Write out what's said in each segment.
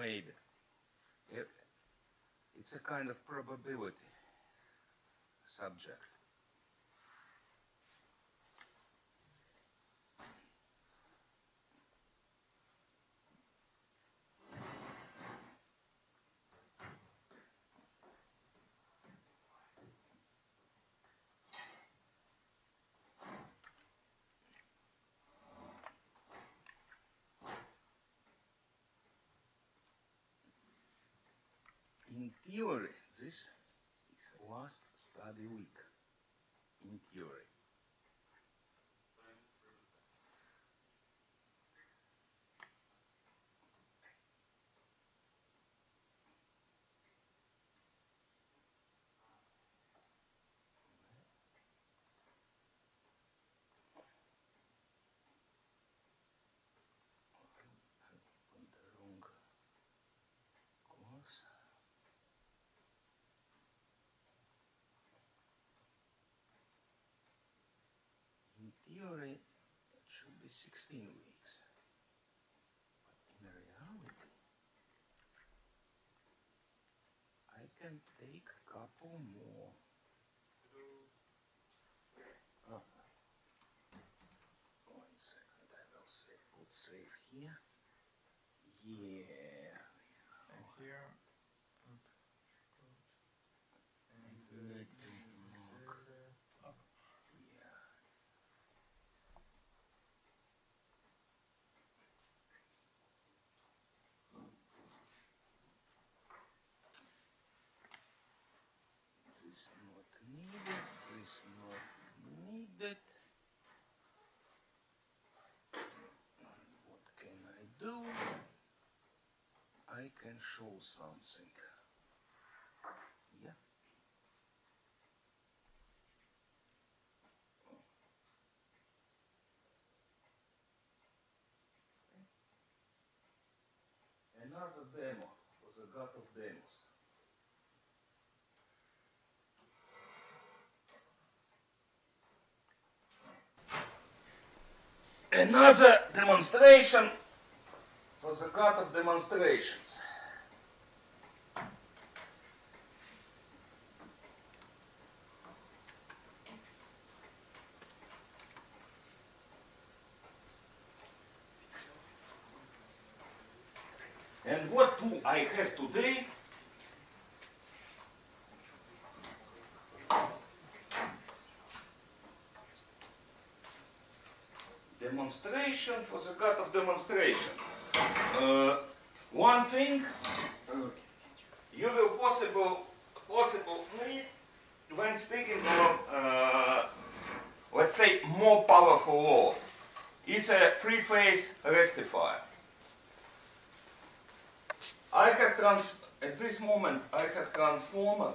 maybe. It's a kind of probability subject. In theory, this is last study week. In theory. On the wrong course. In theory, it should be 16 weeks. But in reality, I can take a couple more. Oh. 1 second, I will put save here. Yeah. And here. And Good. Up. Yeah. This not needed. This not needed. What can I do? I can show something. Yeah. Another demo for the god of demos. Another demonstration for the god of demonstrations. And what do I have today? Demonstration for the god of demonstration. One thing you will possible need when speaking of, let's say, more powerful load is a three-phase rectifier. I have at this moment I have transformer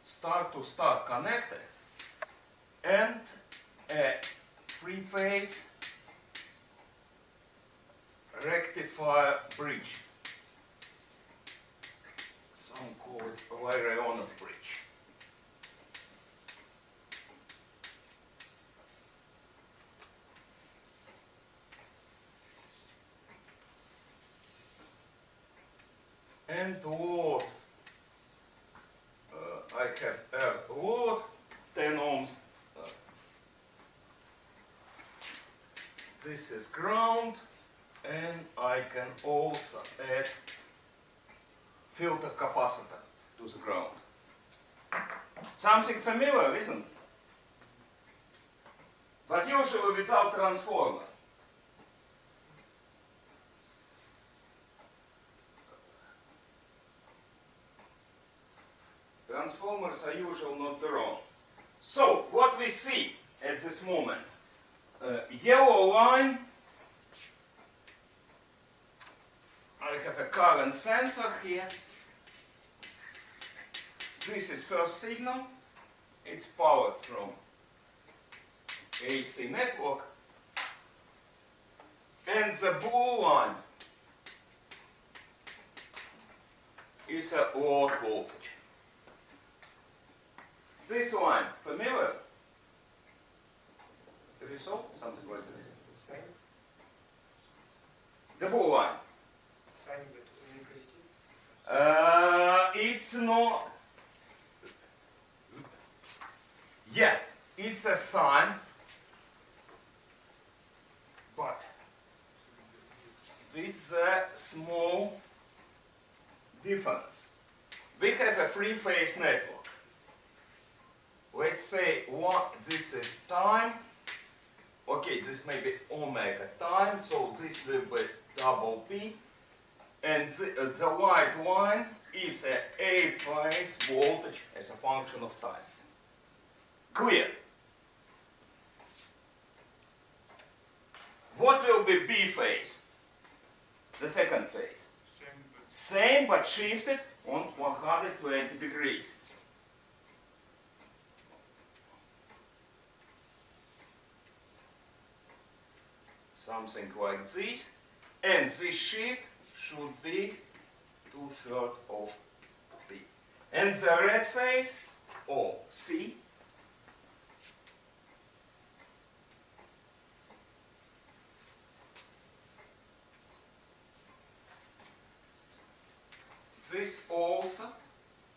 star-to-star connector and a three-phase rectifier bridge. Some call it Lyraionov bridge. And load, I have load 10 ohms. This is ground, and I can also add filter capacitor to the ground. Something familiar, isn't it? But usually without transformer. Transformers are usually not drawn. So, what we see at this moment, yellow line, I have a current sensor here. This is first signal. It's powered from AC network. And the blue line is a load voltage. This line, familiar? Have you saw something like this? Same. The blue line. Same, but only positive. It's not. Yeah, it's a sign, but with a small difference. We have a three-phase network. Let's say this is time. Okay, this may be omega time, so this will be double P. And the white line is a phase voltage as a function of time. Clear? What will be B phase? The second phase. Same but shifted on 120 degrees. Something like this. And this shift should be 2/3 of B. And the red phase, or C, this also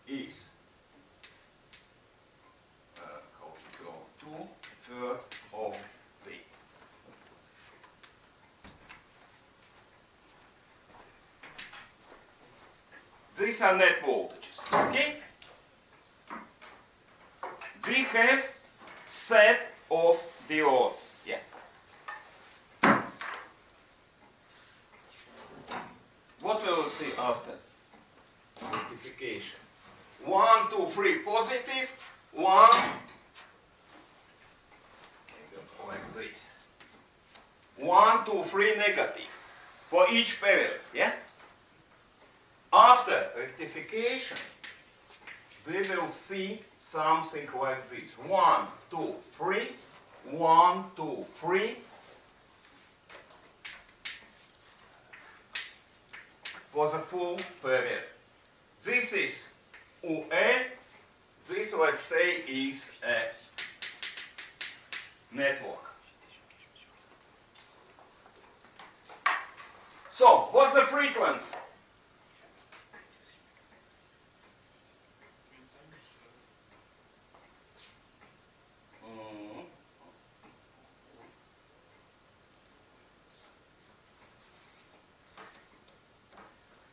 is 2/3 of B. These are net voltages, okay? We have set of diodes, yeah. What we will see after rectification? 1, 2, 3 positive, 1, like this. 1, 2, 3 negative for each period, yeah? After rectification, we will see something like this. 1, 2, 3, 1, 2, 3. For the full period. This is UA. This, let's say, is a network. So, what's the frequency?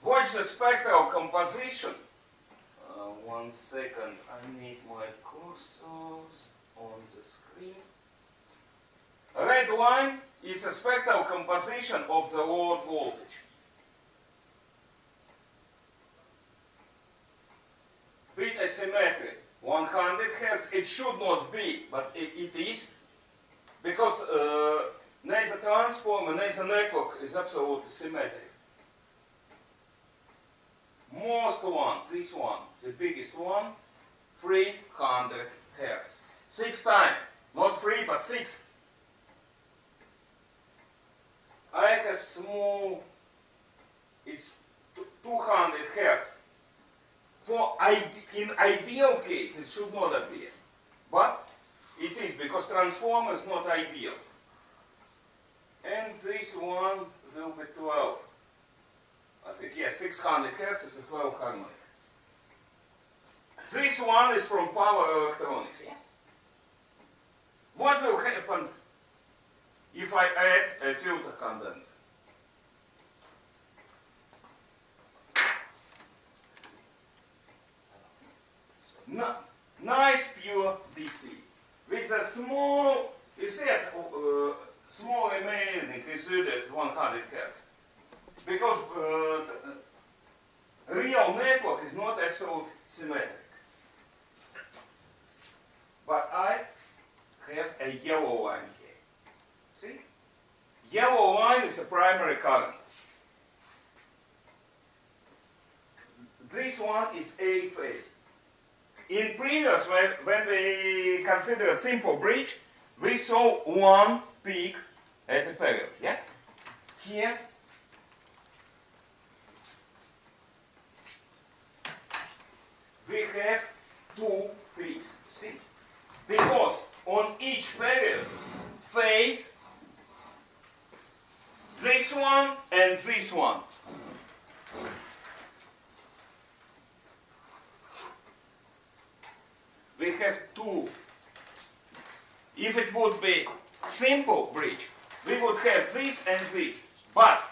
Watch the spectral composition. 1 second, I need my cursors on the screen. Red line is a spectral composition of the load voltage. Bit asymmetry, 100 Hz. It should not be, but it is, because neither transformer, neither network is absolutely symmetric. Most one, this one, the biggest one, 300 Hz. 6 times, not 3 but 6. I have small, it's 200 Hz. In ideal case, it should not appear. But it is, because transformer is not ideal. And this one will be 12. I think, yes, 600 Hz is a 12 harmonic. This one is from power electronics. Yeah? What will happen if I add a filter condenser? Nice pure DC with a small, you see, small remaining residue at 100 Hz. Because real network is not absolutely symmetric. But I have a yellow line here. See? Yellow line is a primary current. This one is A phase. In previous, when we considered simple bridge, we saw one peak at a period. Yeah? Here, we have 2 peaks. See? we have two. If it would be simple bridge, we would have this and this. But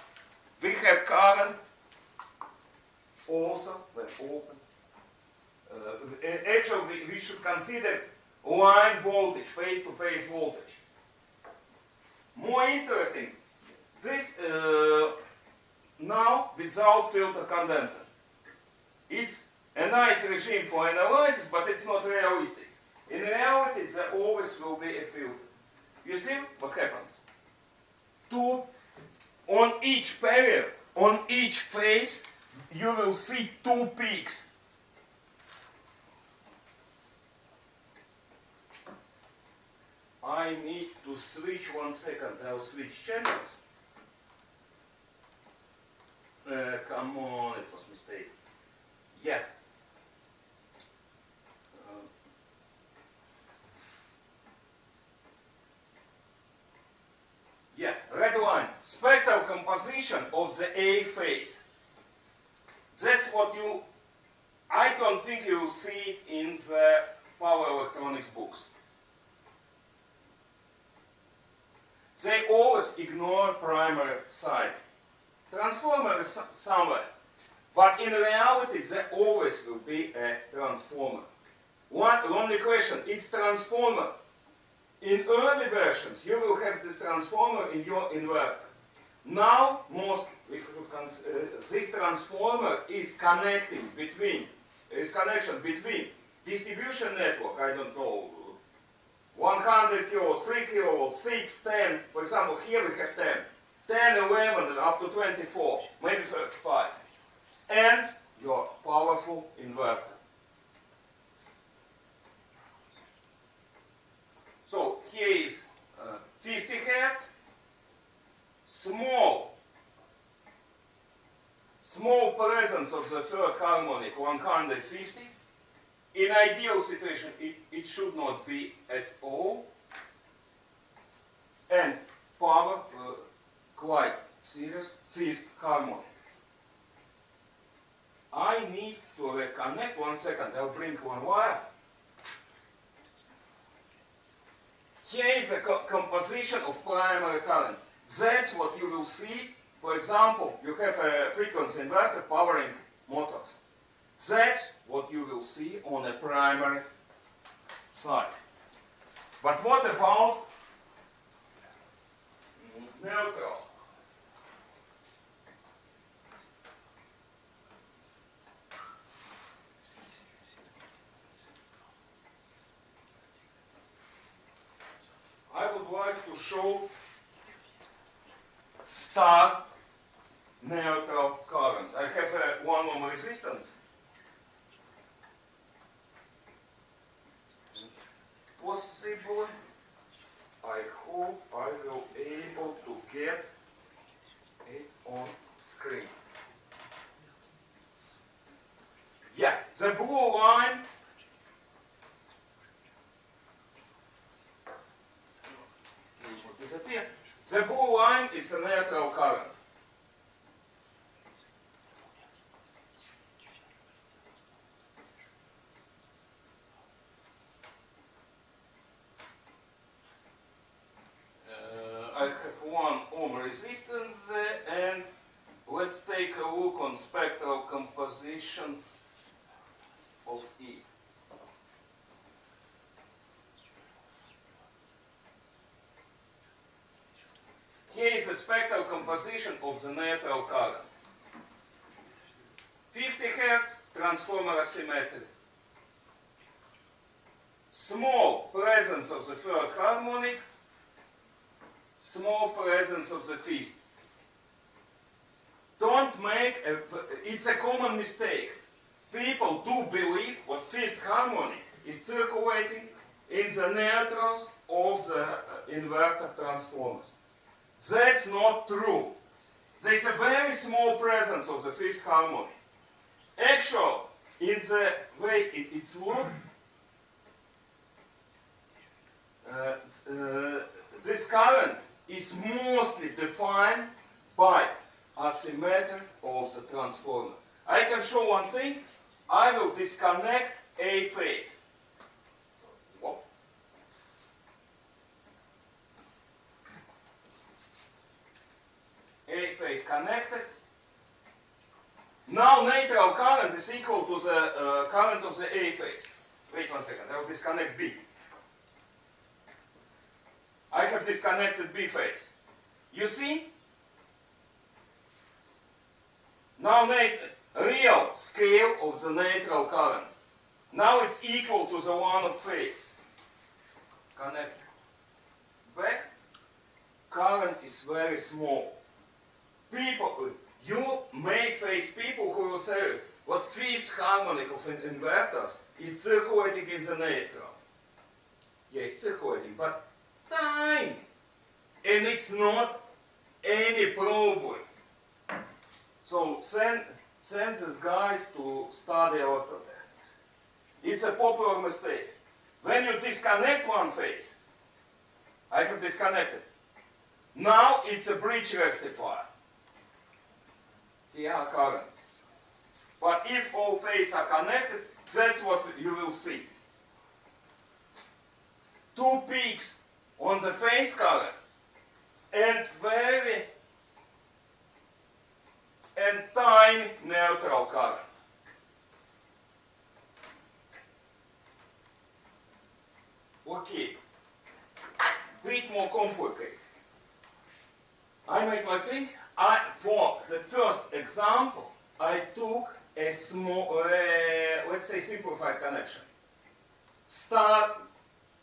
we have current also that opens. Actually, we should consider line voltage, face-to-face voltage. More interesting, this now without filter condenser. It's a nice regime for analysis, but it's not realistic. In reality, there always will be a filter. You see what happens? On each period, on each phase, you will see two peaks. I need to switch 1 second. I'll switch channels. Come on, it was a mistake. Yeah. Yeah, red line. Spectral composition of the A phase. That's what I don't think you will see in the power electronics books. They always ignore primary side. Transformer is somewhere, but in reality there always will be a transformer. Only question, it's transformer. In early versions you will have this transformer in your inverter. Now this transformer is connection between distribution network, I don't know, 100 kilowatts, 3 kilowatts, 6, 10, for example here we have 10, 10, 11, up to 24, maybe 35, and your powerful inverter. So here is 50 Hertz, small presence of the third harmonic, 150. In ideal situation, it should not be at all. And power, quite serious, fifth harmonic. I need to reconnect, 1 second, I'll bring one wire. Here is a composition of primary current. That's what you will see. For example, you have a frequency inverter powering motors. That's what you will see on a primary side. But what about neutrals? I would like to show star neutral current. I have a 1 ohm resistance. Possible. I hope I will be able to get it on screen. Yeah, the blue line disappear. The blue line is a neutral current. I have 1 ohm resistance and let's take a look on spectral composition of it. Here is the spectral composition of the neutral current. 50 Hertz, transformer asymmetry. Small presence of the third harmonic, small presence of the fifth. Don't make it's a common mistake. People do believe what fifth harmonic is circulating in the neutrals of the inverter transformers. That's not true. There is a very small presence of the fifth harmonic. Actually, in the way it's worked, this current is mostly defined by asymmetry of the transformer. I can show one thing. I will disconnect A phase. A phase connected. Now neutral current is equal to the current of the A phase. Wait 1 second, I will disconnect B. I have disconnected B phase. You see? Now real scale of the neutral current. Now it's equal to the one of phase. Connect back. Current is very small. People, you may face people who will say what fifth harmonic of inverters is circulating in the neutral. Yeah, it's circulating, but tiny. And it's not any problem. So send these guys to study electrotechnics. It's a popular mistake. When you disconnect one phase, I have disconnected. Now it's a bridge rectifier. Here are currents. But if all phases are connected, that's what you will see. Two peaks on the phase currents and tiny neutral current. Okay, bit more complicated. I make my thing. For the first example, I took a small, let's say simplified connection.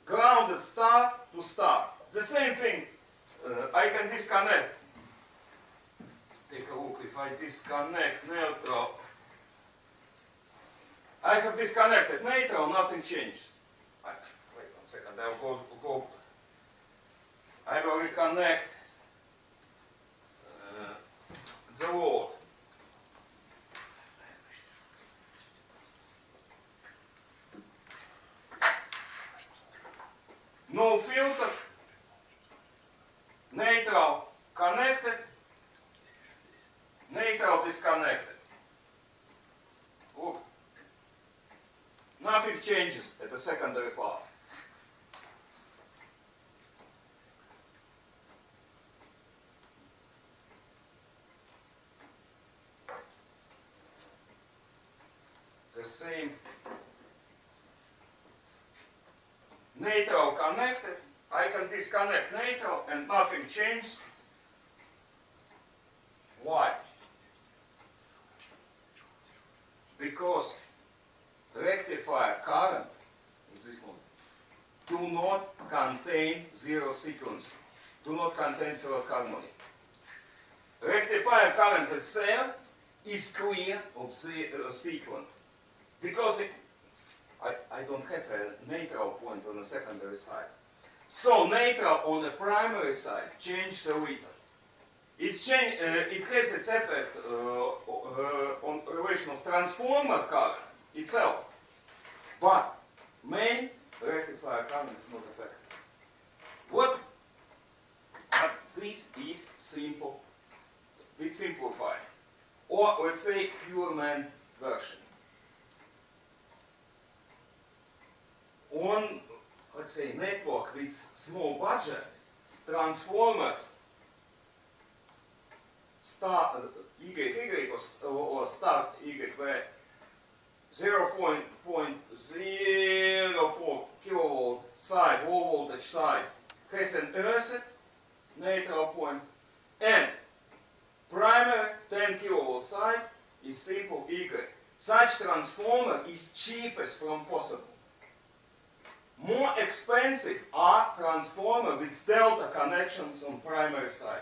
Grounded star to star. The same thing, I can disconnect. Take a look, if I disconnect neutral. I have disconnected neutral, nothing changed. Wait 1 second, I will go. I will reconnect the load. No filter, neutral connected, neutral disconnected. Look, nothing changes at the secondary part. The same. Neutral connected, I can disconnect neutral and nothing changes. Why? Because rectifier current, in this one, do not contain zero sequence, do not contain third harmonic. Rectifier current itself is clear of the sequence. Because I don't have a neutral point on the secondary side. So neutral on the primary side changes a little. It has its effect on relation of transformer currents itself. But main rectifier current is not affected. But this is simple, bit simplified. Or let's say pure man version. On, let's say, network with small budget, transformers star YY or star Y where 0.04 kilovolt side, low voltage side, has an earthed neutral point, and primary 10 kilovolt side is simple Y. Such transformer is cheapest from possible. More expensive are transformers with delta connections on primary side.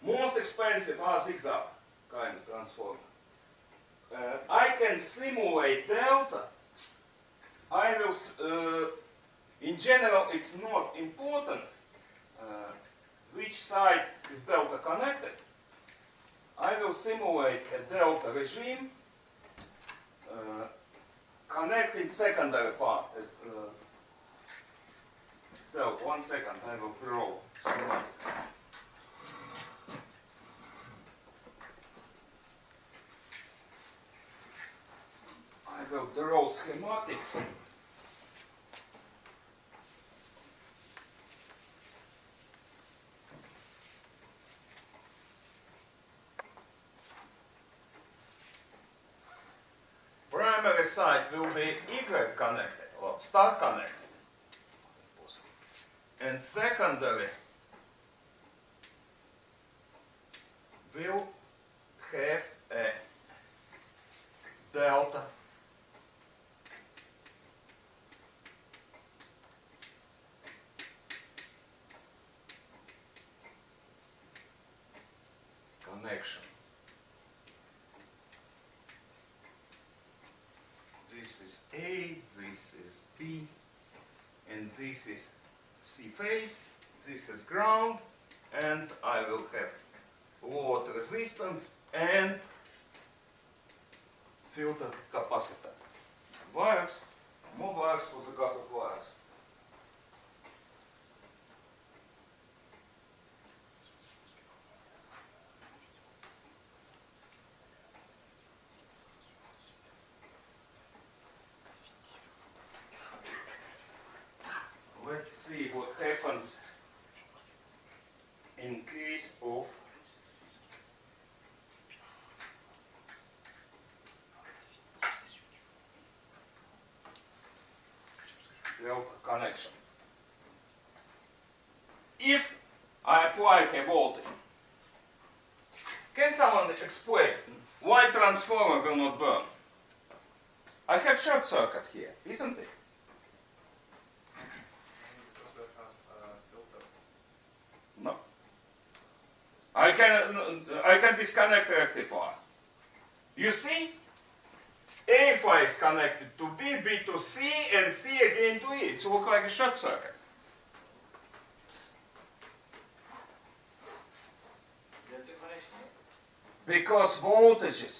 Most expensive are zigzag kind of transformer. I can simulate delta. I will, in general, it's not important which side is delta connected. I will simulate a delta regime connecting secondary part as delta. 1 second, I will draw schematic. I will draw schematics. side will be Y connected or star connected. And secondary will have a delta connection. This is A, this is B, and this is C phase, this is ground, and I will have load resistance and filter capacitor. Wires, more wires for the couple of wires. Let's see what happens in case of delta connection. If I apply a voltage, can someone explain why transformer will not burn? I have short circuit here, isn't it? Because we have filter. No. I can disconnect the rectifier. You see? A phase connected to B, B to C, and C again to E. It looks like a short circuit. Because voltage,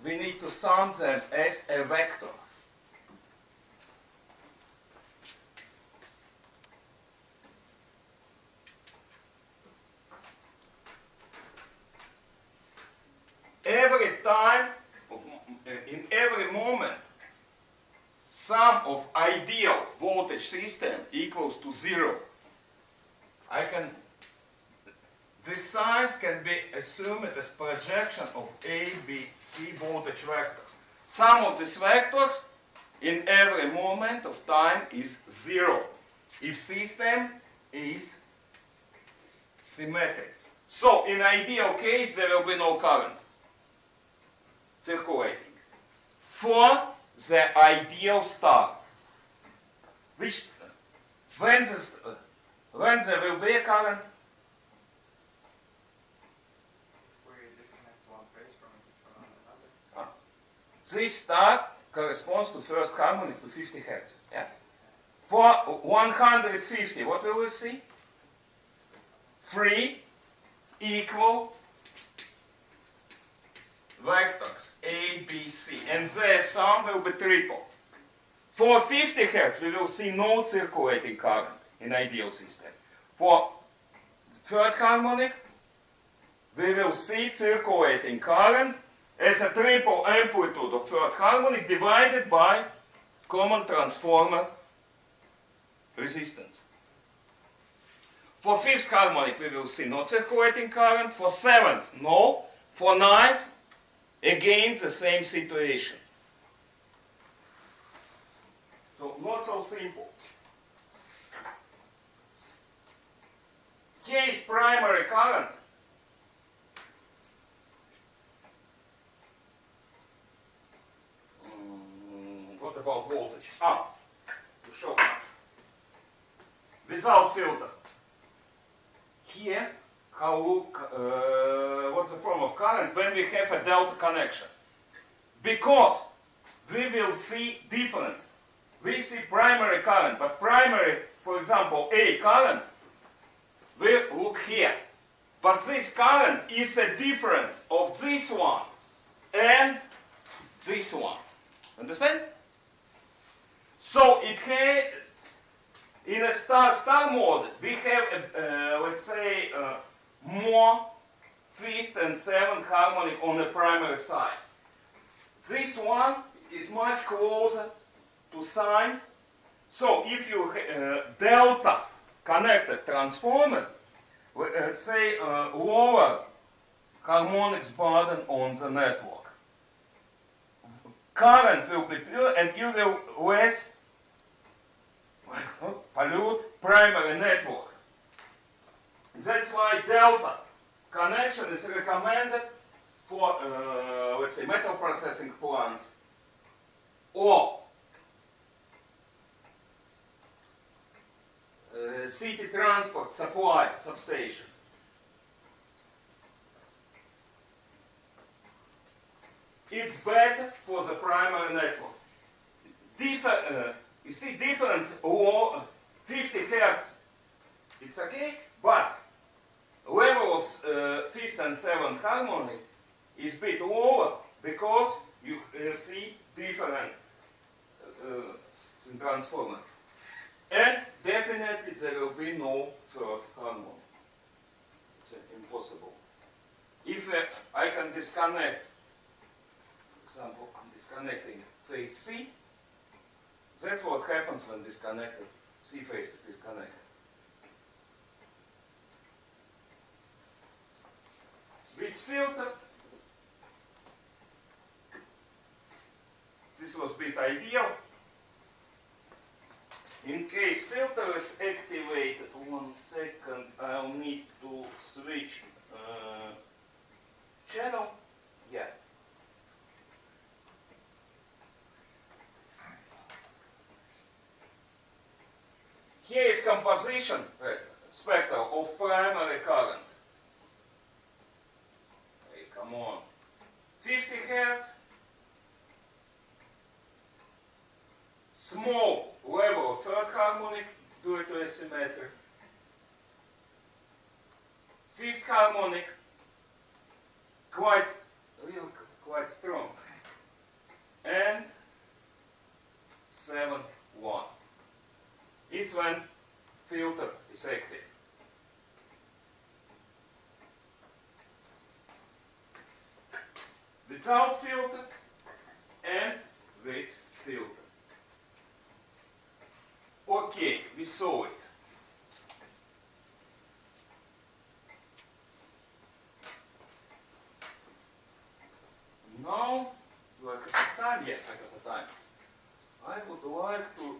we need to sum them as a vector. Every time, in every moment, sum of ideal voltage system equals to 0. These signs can be assumed as projection of A, B, C voltage vectors. Sum of these vectors in every moment of time is 0 if system is symmetric. So in ideal case there will be no current circulating. For the ideal star, which when there will be a current, We disconnect one phase from another. this star corresponds to first harmonic to 50 Hz. Yeah. For 150, what will we see? 3 equal vectors A, B, C, and their sum will be triple. For 50 Hz, we will see no circulating current in ideal system. For third harmonic, we will see circulating current as a triple amplitude of third harmonic divided by common transformer resistance. For fifth harmonic, we will see no circulating current. For seventh, no. For ninth, again the same situation. So not so simple. Here is primary current. What about voltage? To show without filter. Here, what's the form of current when we have a delta connection? Because we will see difference. We see primary current, but primary, for example, A current, we look here. But this current is a difference of this one and this one. Understand? So it has, in a star mode, we have, let's say, more fifth and seventh harmonic on the primary side. This one is much closer to sine. So if you delta connected transformer, let's say lower harmonics burden on the network. current will be pure and you will less pollute primary network. That's why delta connection is recommended for, let's say, metal processing plants or city transport supply substation. It's better for the primary network. You see difference low, 50 Hertz, it's okay, but level of 5th and 7th harmonic is a bit lower because you see different transformer. And definitely there will be no third harmonic. It's impossible. If I can disconnect, for example, I'm disconnecting phase C, that's what happens when disconnected. C phase is disconnected. With filter, this was a bit ideal. In case filter is activated, 1 second, I'll need to switch channel. Yeah. Here is composition spectrum of primary current. Hey, come on. 50 Hertz. Small level of third harmonic due to asymmetry. 5th harmonic quite strong. And 7, 1. It's when filter is active. Without filter and with filter. Okay, we saw it. Now, do I have the time? Yes, I have the time. I would like to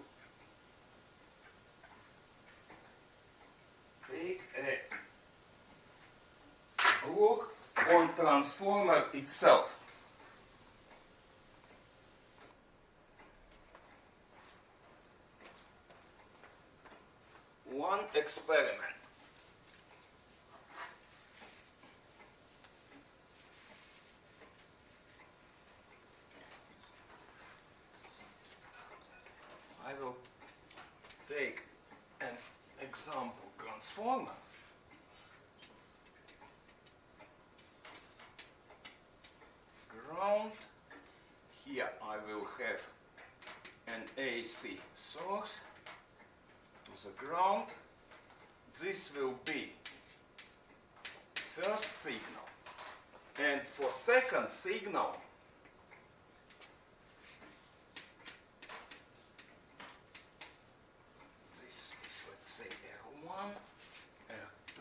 take a look on transformer itself. One experiment. I will take an example transformer. Ground. Here I will have an AC source to the ground. This will be first signal. And for second signal, this is, let's say, R1, R2.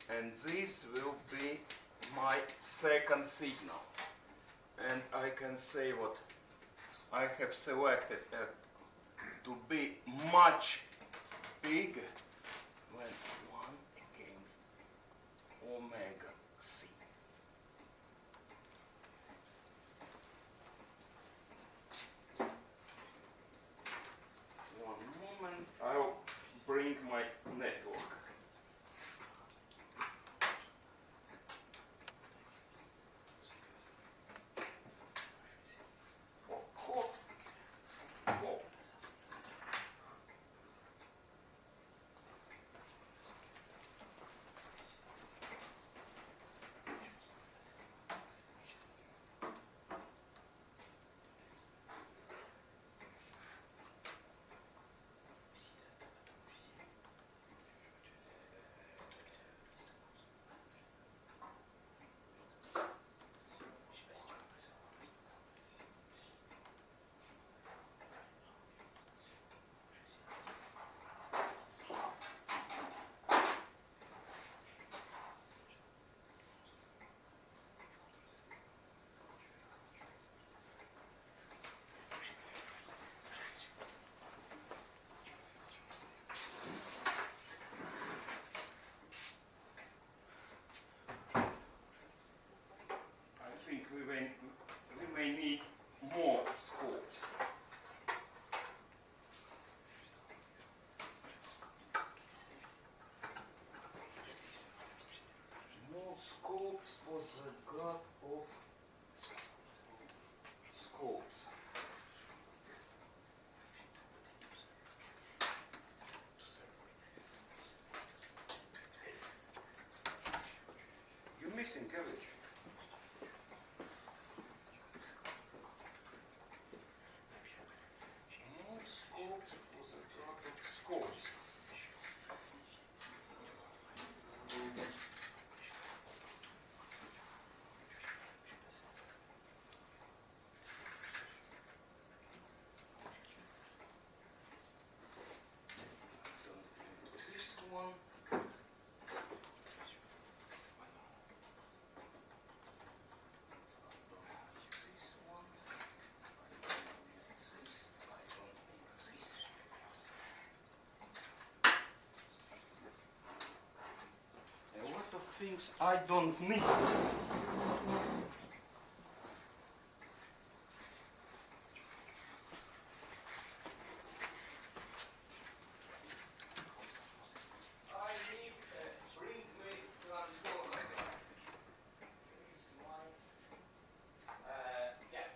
And this will be my second signal. And I can say what I have selected to be much bigger when 1 against omega c. One moment, I'll bring my network. missing everything. Scopes was a lot of scopes. This one. This one. A lot of things I don't need. I need a spring-made transformer. This is my, yeah.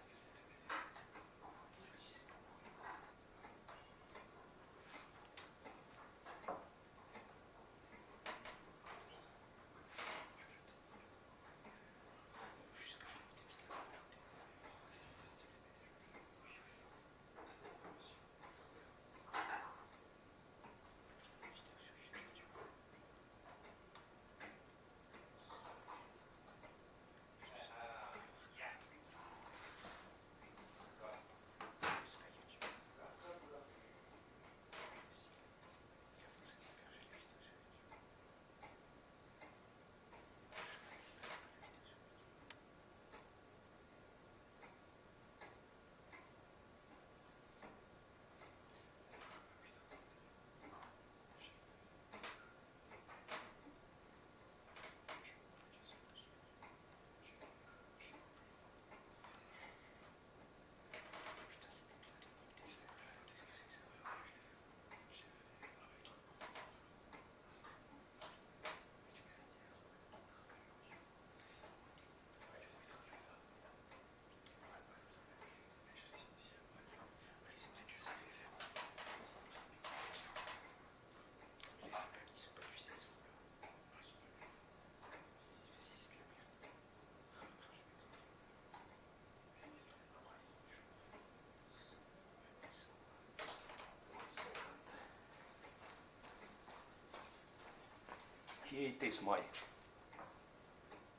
Here it is, my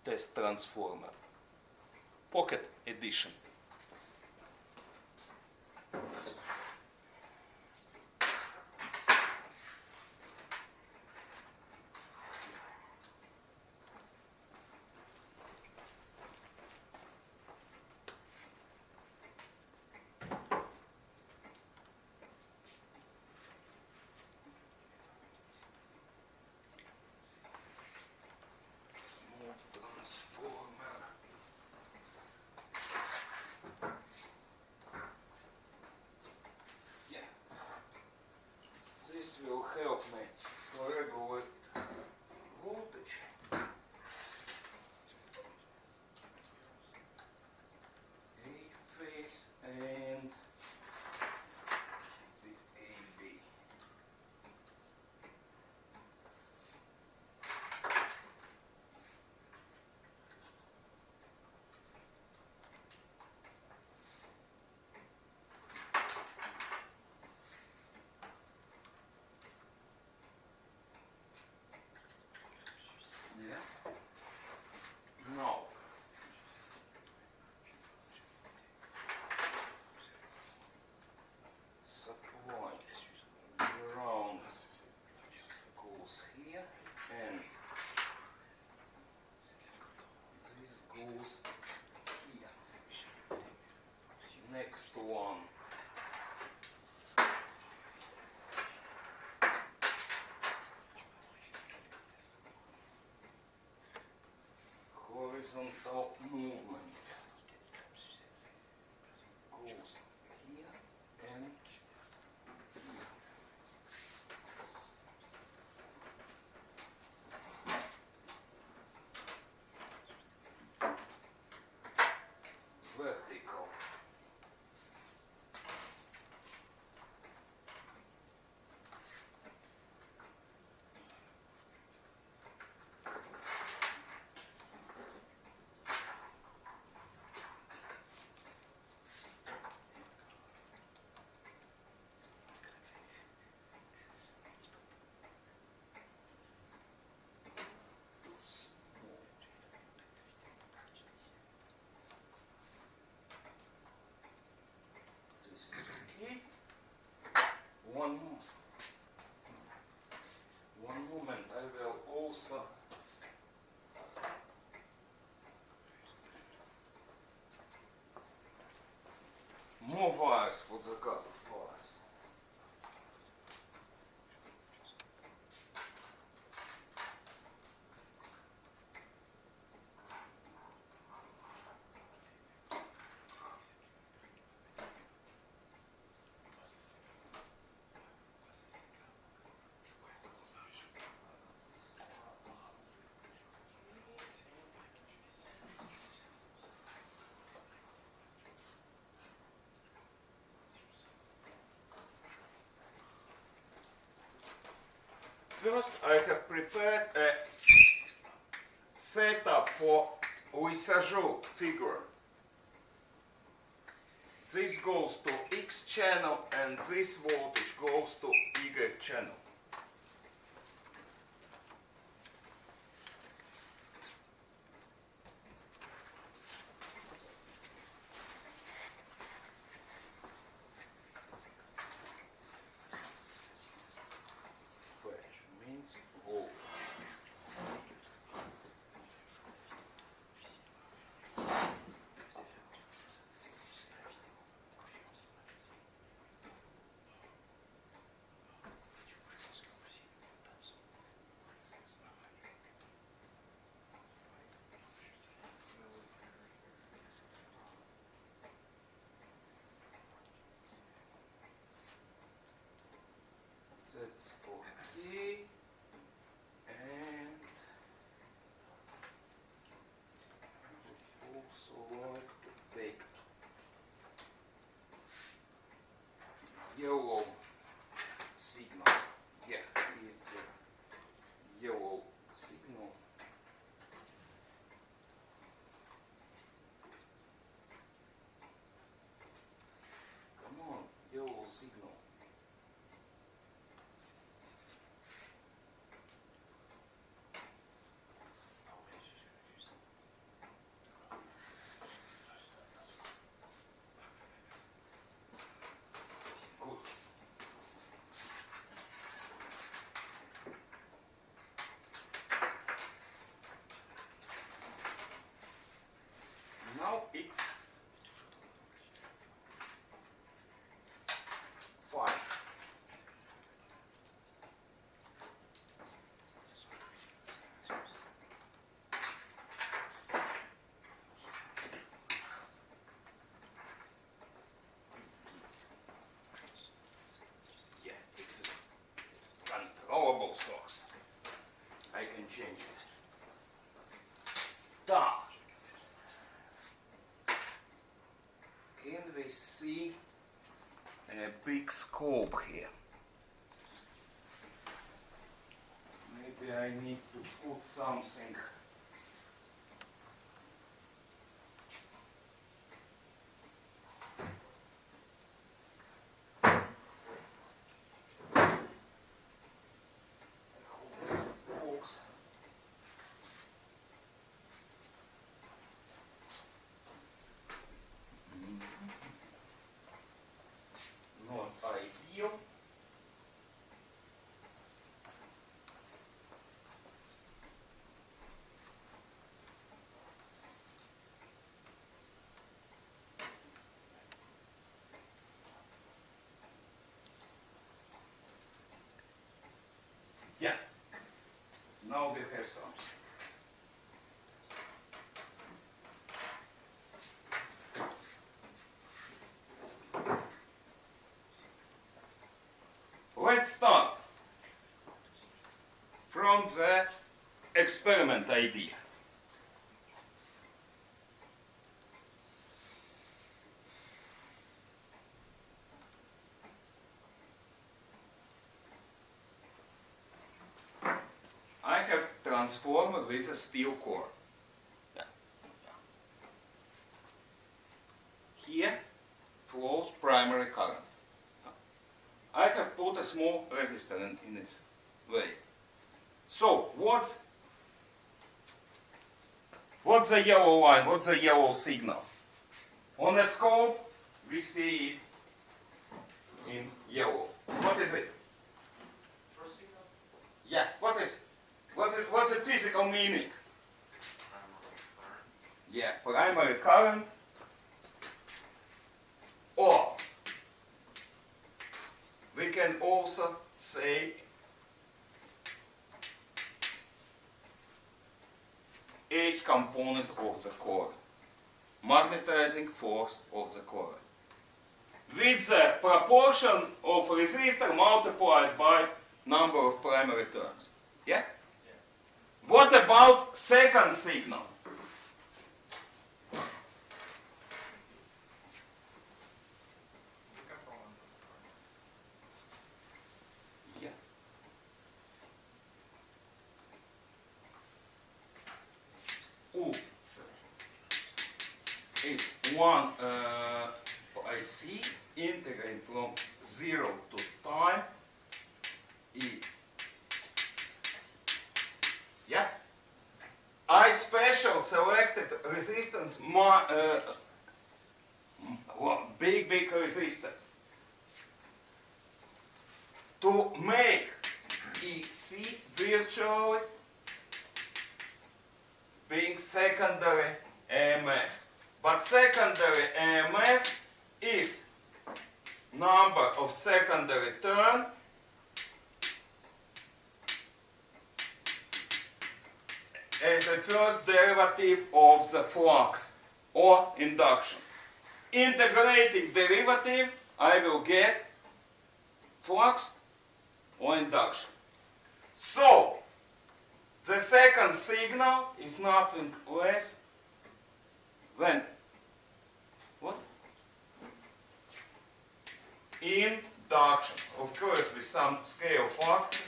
test transformer, pocket edition. This will help me to regulate voltage. A phase and the AB. Now, supply ground goes here and this goes here. Next one. Horizontal movement goes here and here. Vertical. first I have prepared a setup for Lissajous figure. This goes to X channel and this voltage goes to Y channel. Which means voltage. That's okay. And I would also like to take yellow signal. Yeah, is the yellow signal. Come on, yellow signal. Good. Now it's fine. Yeah, this is controllable source. I can change it. Now, can we see a big scope here? Maybe I need to put something. Box. Not ideal. Yeah. Now we have something. Let's start from the experiment idea. I have transformer with a steel core. Here flows primary current. I have put a small resistor in its way. So what's the yellow line? What's the yellow signal? On the scope we see it in yellow. What is it? First signal? Yeah, what's the physical meaning? Yeah, primary current or we can also say H component of the core, magnetizing force of the core, with the proportion of resistor multiplied by number of primary turns. Yeah? Yeah. What about second signal? The component of the current. Yeah. 1 pi c integrate from 0 to time e. Yeah? I special selected resistance, big resistor, to make EC virtually being secondary EMF. But secondary EMF is number of secondary turn as the first derivative of the flux or induction. Integrating derivative, I will get flux or induction. So, the second signal is nothing less than what? Induction. Of course, with some scale factor.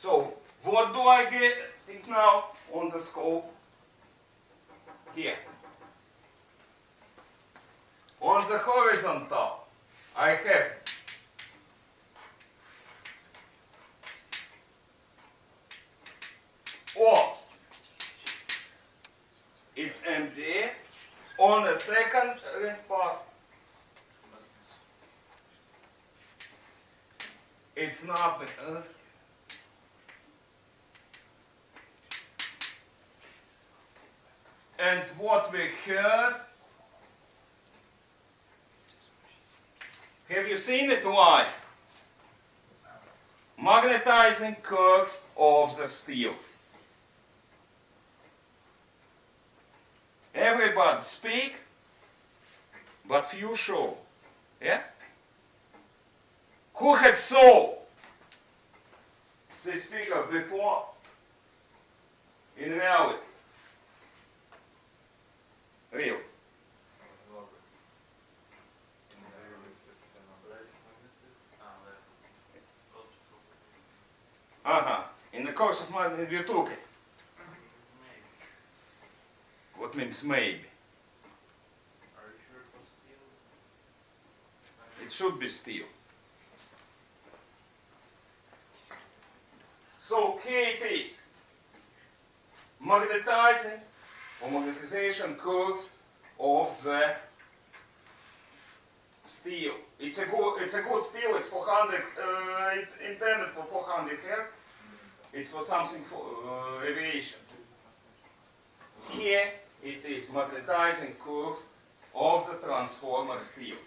So, what do I get now on the scope? Here. On the horizontal, I have or it's MDA. On the second part, it's nothing. And what we heard, have you seen it live? Magnetizing curve of the steel. Everybody speak, but few show. Yeah? Who had saw this figure before in reality? Real. In the course of magnetic you took it. What means maybe? Are you sure it was steel? It should be steel. So here it is. Magnetizing or magnetization curve of the steel. It's a good steel. It's 400. It's intended for 400 Hz. It's for something for aviation. Here it is magnetizing curve of the transformer steel.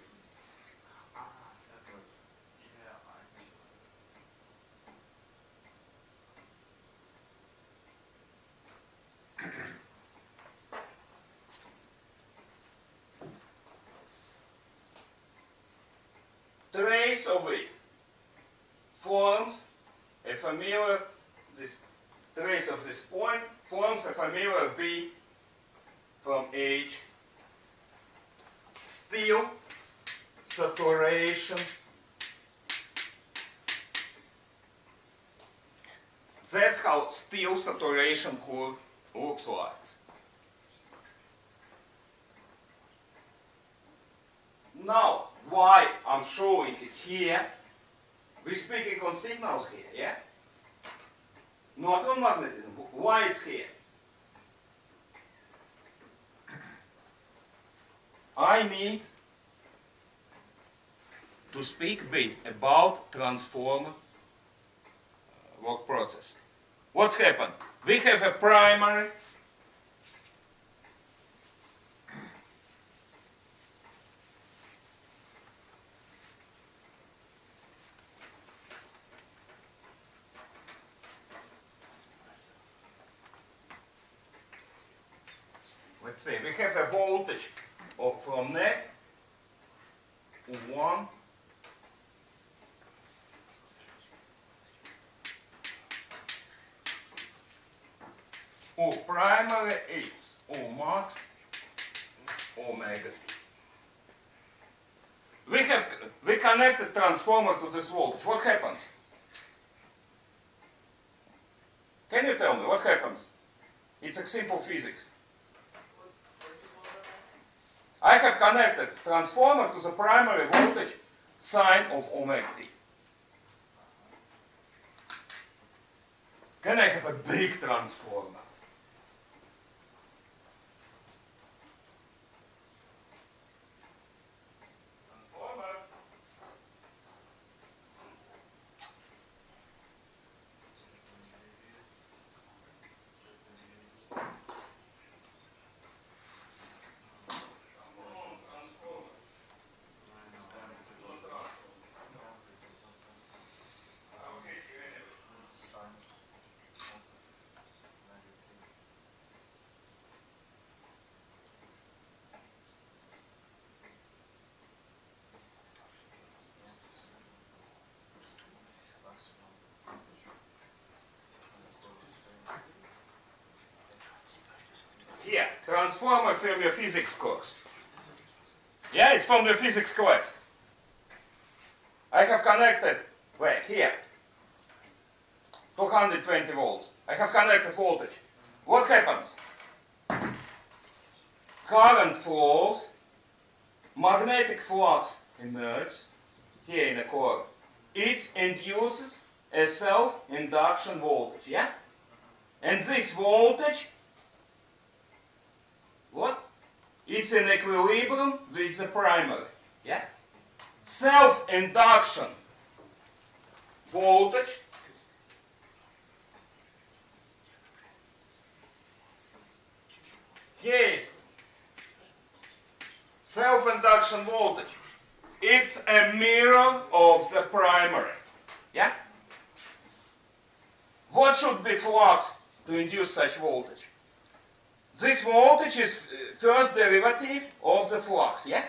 Trace of it forms a familiar, this trace of this point forms a familiar B from H. Steel saturation. That's how steel saturation curve looks like. Now, why I'm showing it here, we're speaking on signals here, yeah? Not on magnetism. Why it's here? I need to speak a bit about transformer work process. What's happened? We have a primary let's say we have a voltage of from net to 1 O primary is O max omega. We connected transformer to this voltage. What happens? Can you tell me what happens? It's a simple physics. I have connected transformer to the primary voltage sine of omega t. Can I have a big transformer? Here, transformer from your physics course. Yeah, it's from the physics class. I have connected, wait, here, 220 volts. I have connected voltage. What happens? Current flows, magnetic flux emerges here in the core. It induces a self-induction voltage, yeah? And this voltage, what? It's in equilibrium with the primary, yeah? Self-induction voltage here is self-induction voltage. It's a mirror of the primary, yeah? What should be flux to induce such voltage? This voltage is first derivative of the flux, yeah?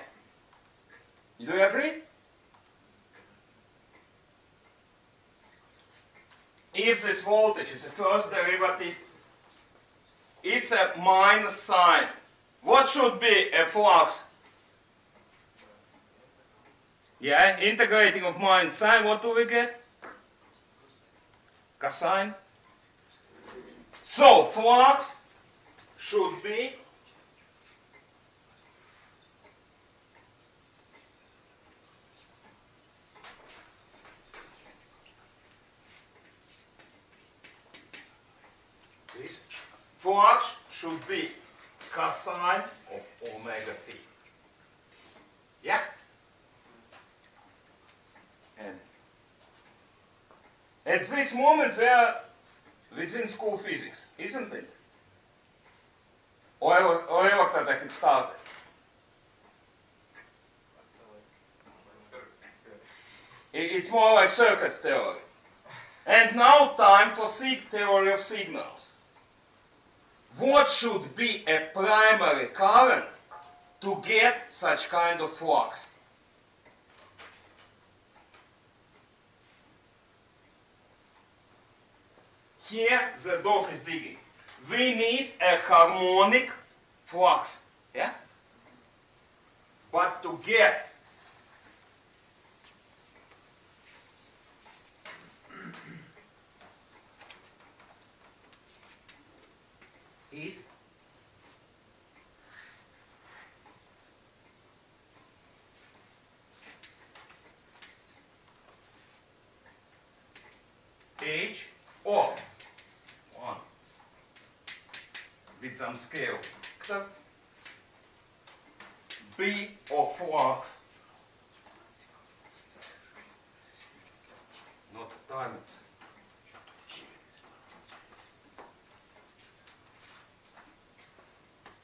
Do you agree? If this voltage is the first derivative, it's a minus sign. What should be a flux? Yeah, integrating of minus sign, what do we get? Cosine. So, flux should be this. Flux should be cosine of omega t. Yeah? And at this moment we are within school physics, isn't it? Or electrotechnics started. It's more like circuits theory. And now time for theory of signals. What should be a primary current to get such kind of flux? Here the dog is digging. We need a harmonic flux, yeah? But to get it, H or 1 with some scale, B of flux, not time.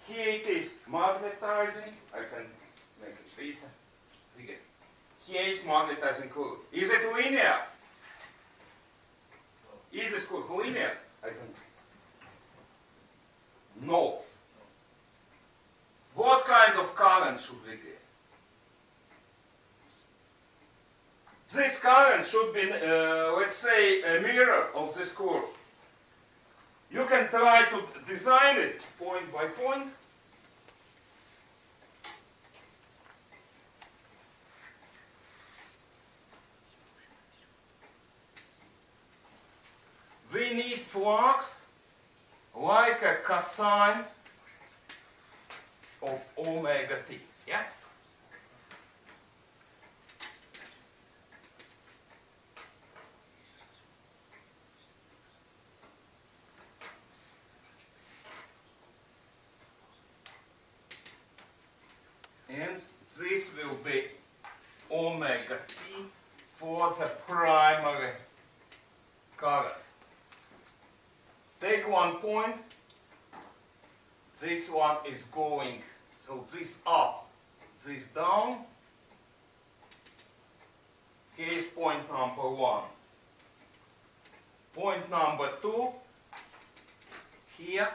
Here it is magnetizing. I can make it bigger. Again. Here is magnetizing current. Is it linear? Is this current linear? I can. No. What kind of current should we get? This current should be, let's say, a mirror of this curve. You can try to design it point by point. We we need flux like a cosine of omega t. Yeah? And this will be omega t for the primary current. Take one point. This one is going, so this up, this down. Here is point number 1. Point number 2, here.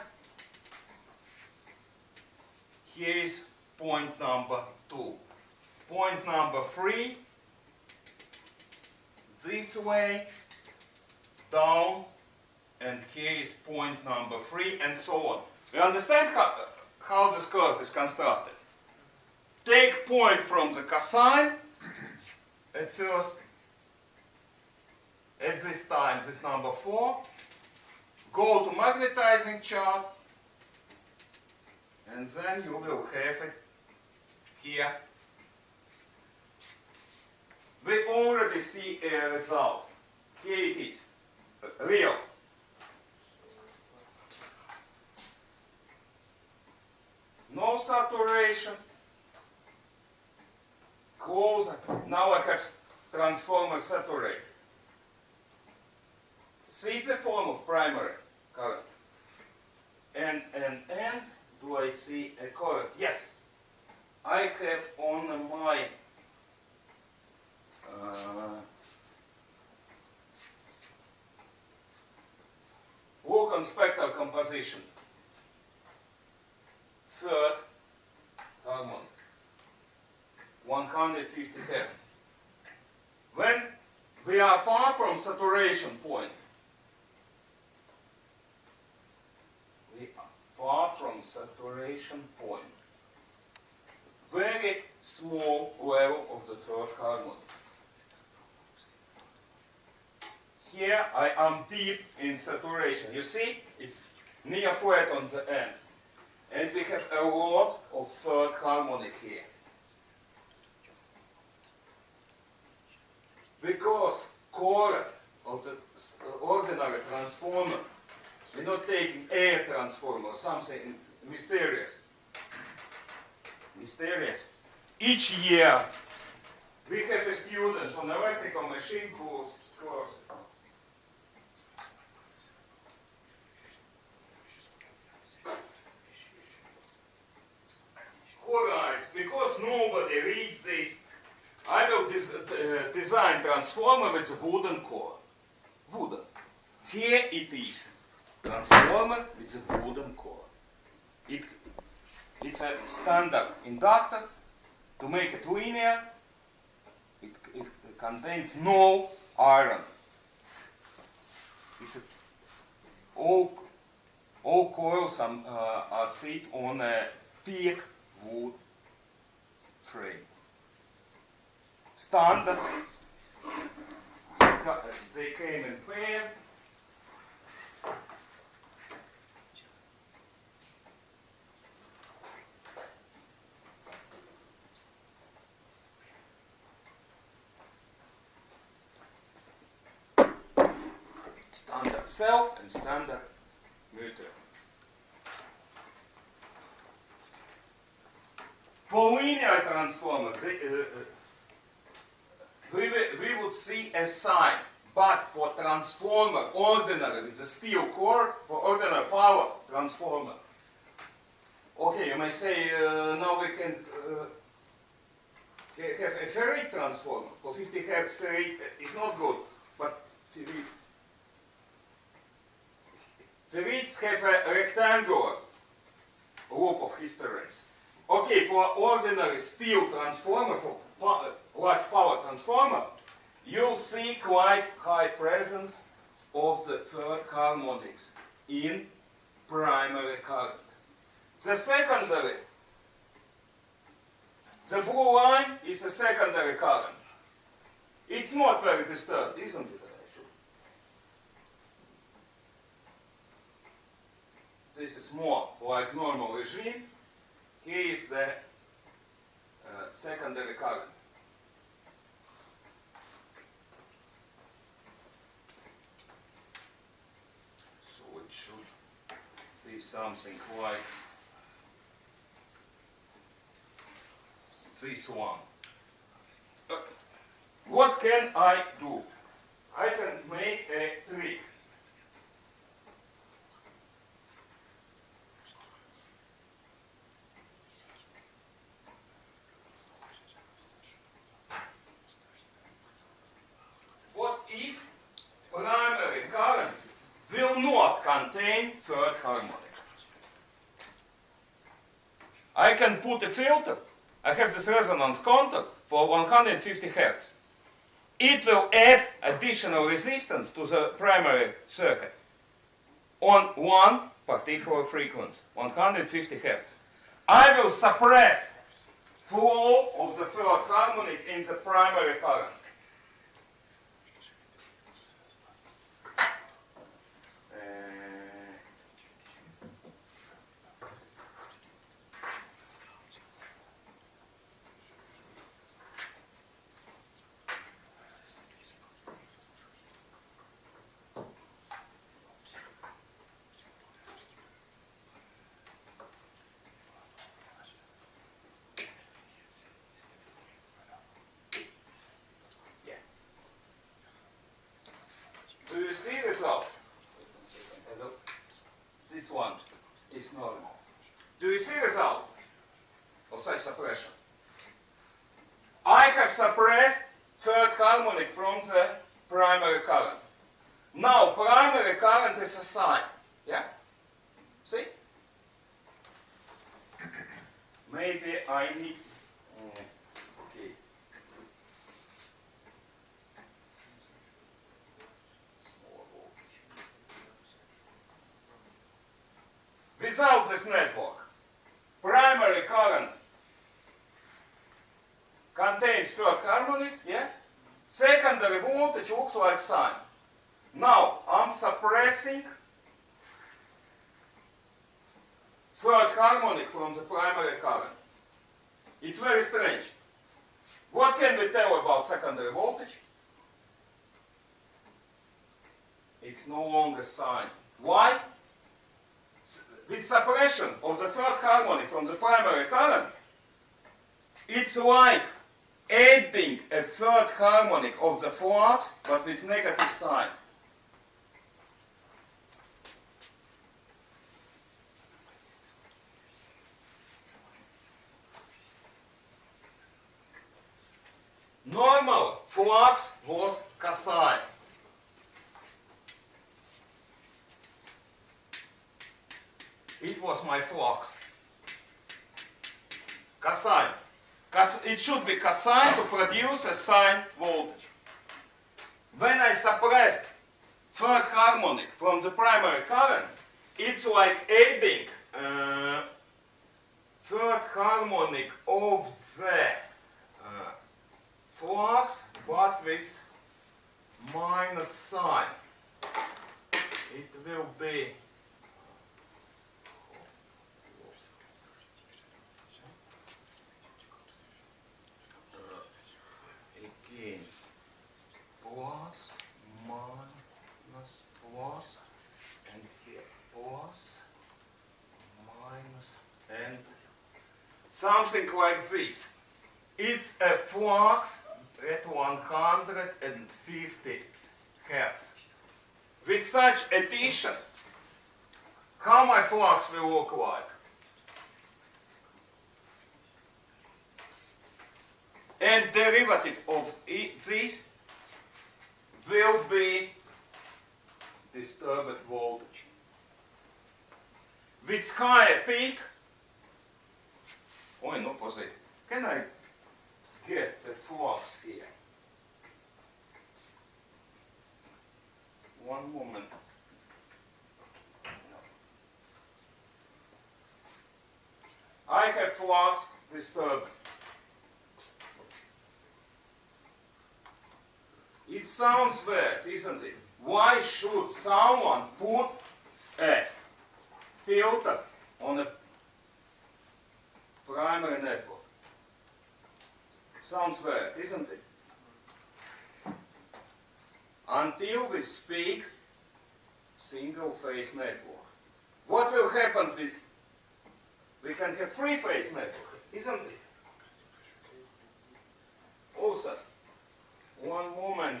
Here is point number 2. Point number 3, this way, down, and here is point number 3, and so on. You understand how this curve is constructed? Take point from the cosine at first, at this time, this number 4, go to magnetizing chart, and then you will have it here. We already see a result. Here it is, real. No saturation. Closer. Now I have transformer saturated. See the form of primary current. And do I see a current? Yes. I have on my look on spectral composition. Third harmonic, 150 Hz. When we are far from saturation point, very small level of the third harmonic. Here I am deep in saturation. You see, it's near flat on the end. And we have a lot of third harmonic here. Because core of the ordinary transformer, we're not taking air transformer, something mysterious. Each year we have students on electrical machine course. Alright, because nobody reads this, I will design transformer with a wooden core. Wooden. Here it is. Transformer with a wooden core. It's a standard inductor. To make it linear, it contains no iron. It's all coils are sit on a thick wood frame. Standard. They came in pair. Standard self and standard mutual. For linear transformer, we would see a sign, but for transformer, ordinary with a steel core, for ordinary power transformer. Okay, you may say now we can have a ferrite transformer. For 50 Hz ferrite is not good, but ferrites have a rectangular loop of hysteresis. Okay, for ordinary steel transformer, for large power transformer, you'll see quite high presence of the third harmonics in primary current. The secondary, the blue line is a secondary current. It's not very disturbed, isn't it? this is more like normal regime. Here is the secondary current. So it should be something like this one. What can I do? I can make a trick. What if primary current will not contain third harmonic? I can put a filter. I have this resonance counter for 150 Hz. It will add additional resistance to the primary circuit on one particular frequency, 150 Hz. I will suppress flow of the third harmonic in the primary current. Do you see result? This one is normal. Do you see result of such suppression? I have suppressed third harmonic from the primary current. Now primary current is a sine. Yeah? See? Maybe I need... Okay. Without this network, primary current contains third harmonic, yeah? Secondary voltage looks like sine. Now I'm suppressing third harmonic from the primary current. It's very strange. What can we tell about secondary voltage? It's no longer sine. Why? With suppression of the third harmonic from the primary current, it's like adding a third harmonic of the flux, but with negative sign. Normal flux was cosine. It was my flux. Cosine. It should be cosine to produce a sine voltage. When I suppressed third harmonic from the primary current, it's like adding third harmonic of the flux, but with minus sign. It will be again plus, minus, plus, and here plus, minus, and something like this. It's a flux at 150 Hz. With such addition, how my flux will look like? And derivative of this will be disturbed voltage. With higher peak, no positive. Can I get the flux here? One moment. I have flux disturbed. It sounds weird, isn't it? Why should someone put a filter on a primary network. Sounds weird, isn't it? Until we speak single phase network. What will happen with, we can have three phase network, isn't it? Also, one moment.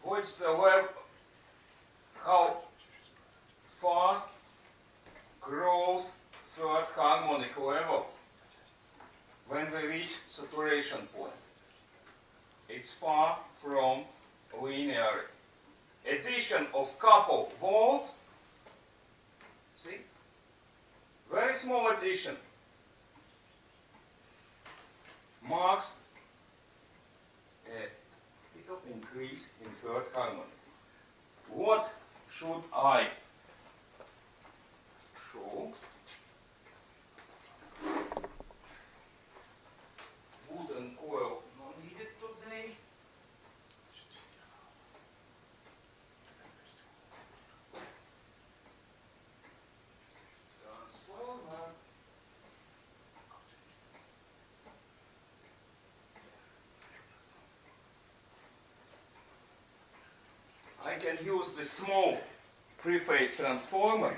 Watch the level, how fast grows third harmonic level when we reach saturation point. It's far from linear. Addition of couple volts, see, very small addition, marks a little increase in third harmonic. What should I show? Wooden coil not needed today. Transformer. I can use the small three-phase transformer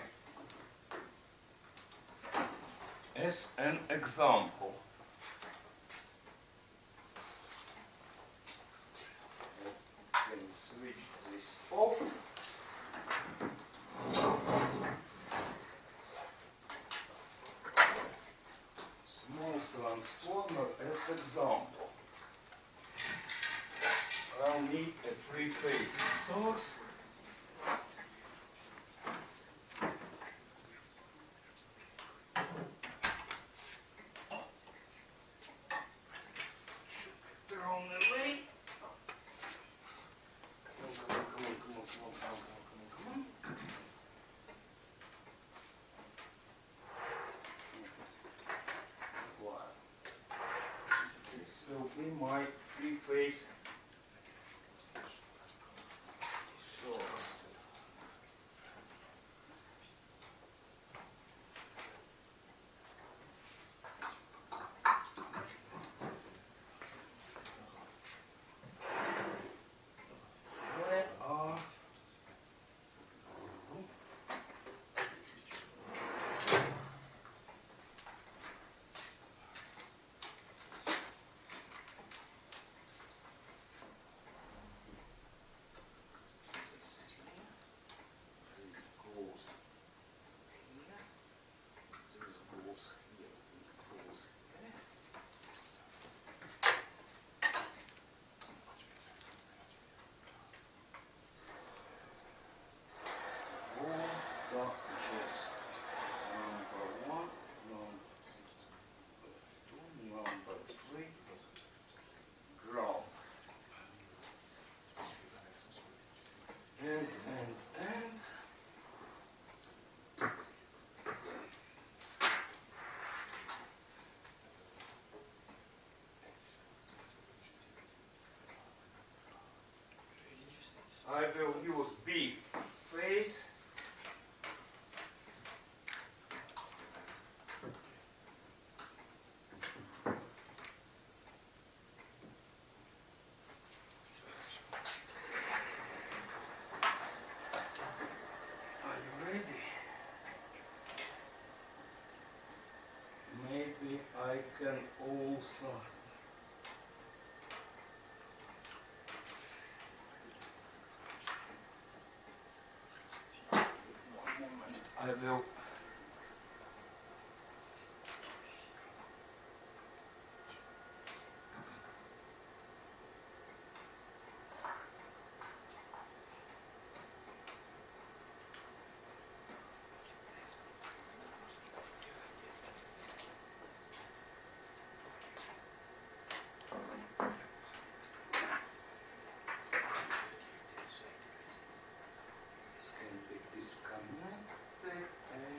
as an example. I can switch this off. Small transformer as example. I'll need a three-phase source. Thrown away. Come on. Wow. This will be my three-phase source. Where are I will use B phase. Are you ready? Maybe I can also I will disconnected and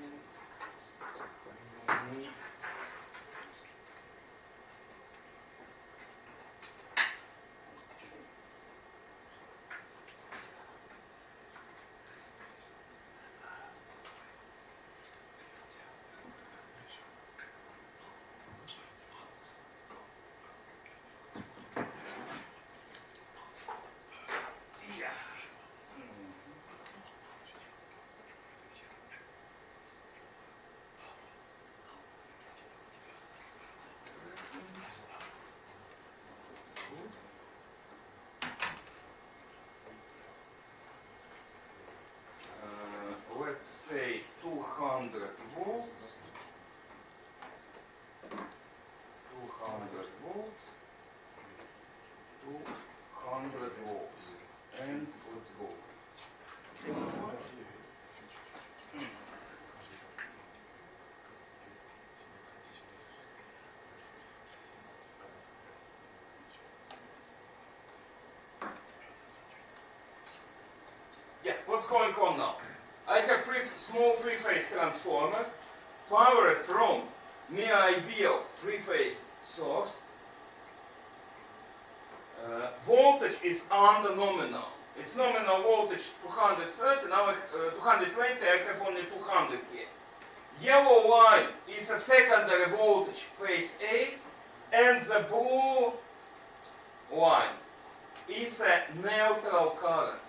let's say 200 volts. 200 volts. 200 volts. And let's go. Yeah, what's going on now? I have small three-phase transformer powered from near ideal three-phase source. Voltage is under nominal. It's nominal voltage 230, now 220, I have only 200 here. Yellow line is a secondary voltage, phase A, and the blue line is a neutral current.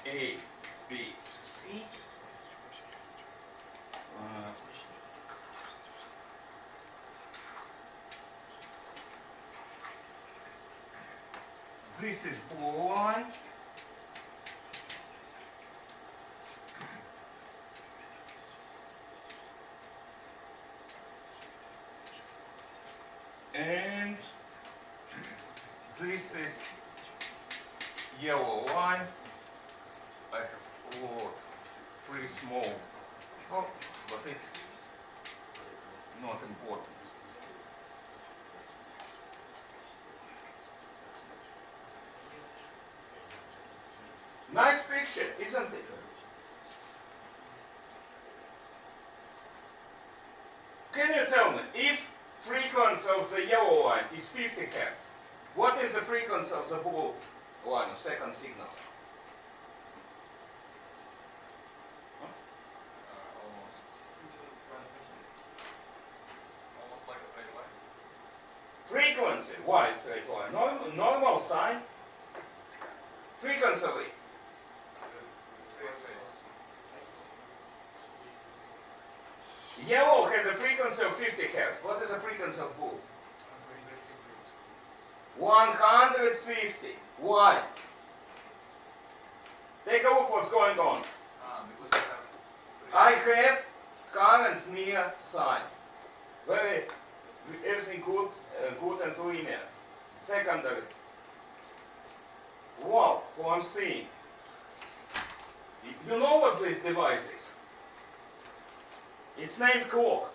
A, B, C. This is blue line. And this is yellow line. I have pretty small, but it's not important. Nice picture, isn't it? Can you tell me, if frequency of the yellow line is 50 Hz, what is the frequency of the blue line, of second signal? Almost like a straight line. Frequency, why straight line? Normal sine. Frequency rate. Yellow has a frequency of 50 Hz. What is the frequency of blue? 150. Why? Take a look what's going on. Because I have currents near sine. Everything good, good and linear. Secondary. Wow, what I'm seeing. You know what this device is? It's named clock.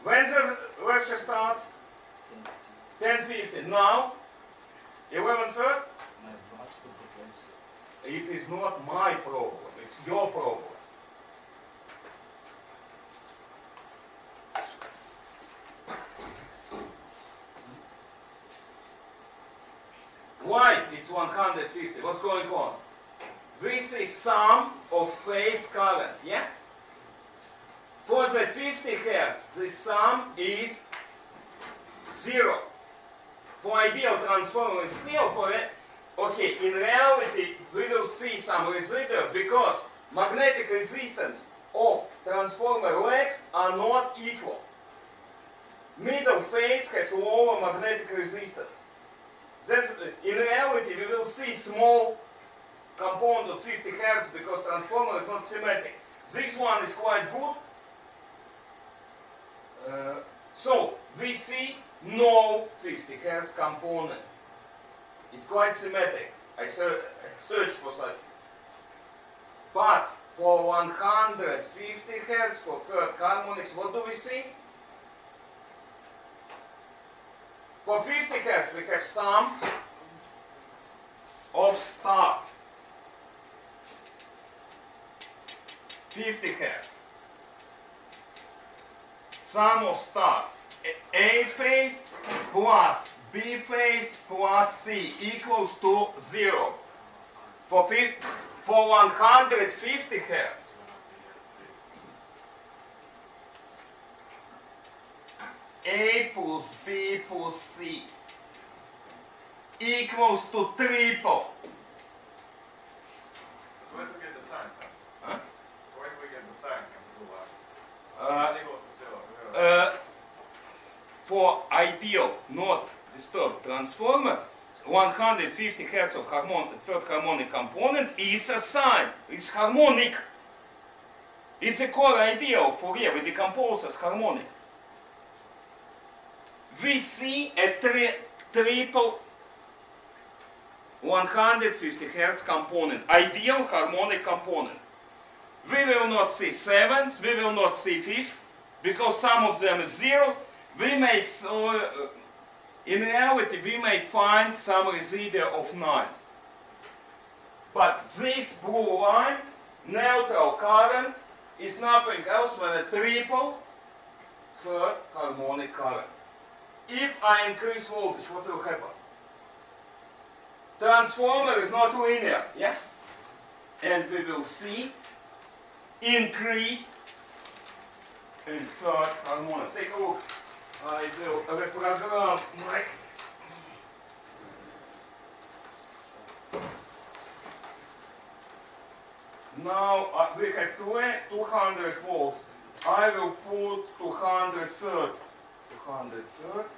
When the lecture starts? 10:50. Now? 11:30? It is not my problem, it's your problem. Why it's 150? What's going on? This is sum of phase current, yeah? For the 50 Hz, the sum is 0. For ideal transformer it's 0. For it, okay, in reality we will see some residual because magnetic resistance of transformer legs are not equal. Middle phase has lower magnetic resistance. That's, in reality we will see small component of 50 Hz because transformer is not symmetric. This one is quite good. So we see no 50 Hz component. It's quite symmetric. I searched for such. But for 150 Hz, for third harmonics, what do we see? For 50 Hz we have sum of star. 50 Hz. Sum of star. A phase plus B phase plus C equals to 0. For 150 Hz. A plus B plus C. equals to triple. But where do we get the sign from? Huh? Where do we get the sign from? It's equals to zero. For ideal not disturbed transformer, 150 Hz of third harmonic component is a sine. It's harmonic. It's a core ideal for Fourier. We decompose as harmonic. We see a triple 150 Hz component, ideal harmonic component. We will not see sevenths, we will not see fifths, because some of them is zero. We may, in reality, we may find some residue of ninth. But this blue line, neutral current, is nothing else than a triple third harmonic current. If I increase voltage, what will happen? Transformer is not linear, yeah? And we will see increase in third harmonic. Take a look. I will reprogram my... Now we have 200 volts. I will put 230, 230,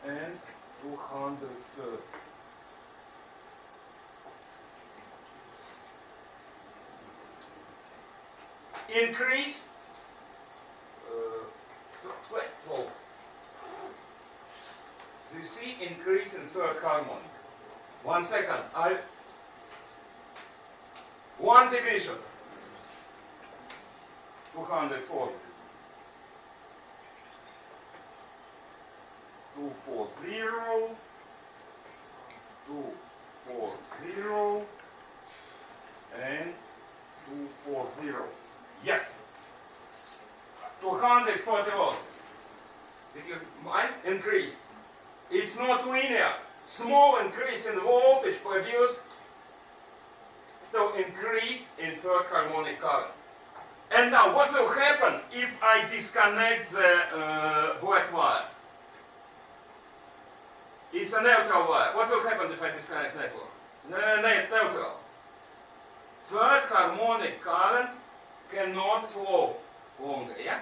and 230. Increase 12 volts. Do you see increase in third harmonic? 1 second. One division. 240. 240. 240. And 240. Yes. 240 volts. Did you mind? Increase. It's not linear. Small increase in voltage produce to increase in third harmonic current. And now what will happen if I disconnect the black wire? It's a neutral wire. What will happen if I disconnect neutral? Third harmonic current cannot flow longer, yeah?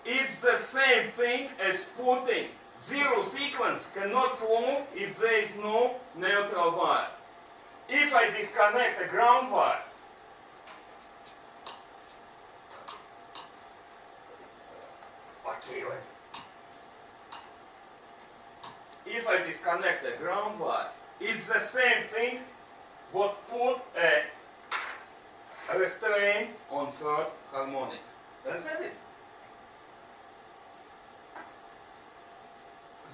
It's the same thing as putting zero sequence cannot flow if there is no neutral wire. If I disconnect a ground wire, if I disconnect a ground wire, it's the same thing what put a restraint on third harmonic. Understand it?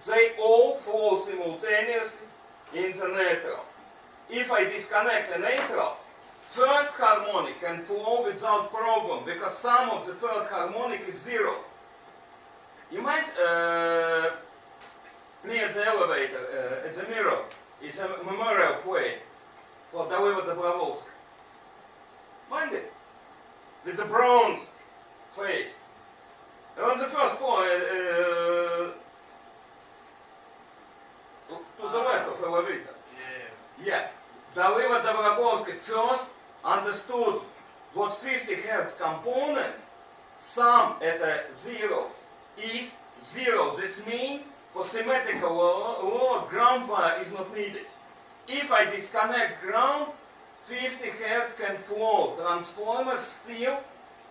They all flow simultaneously in the neutral. If I disconnect a neutral, first harmonic can flow without problem because sum of the third harmonic is zero. You might, near the elevator, at the mirror, is a memorial plate for David Dobrovolsky. Mind it? With a bronze face. On the first floor, to the left of elevator. Yeah. Yes. David Dobrovolsky first understood what 50 Hz component sum at a zero is zero. This means for symmetrical load, ground wire is not needed. If I disconnect ground, 50 Hz can flow. Transformer still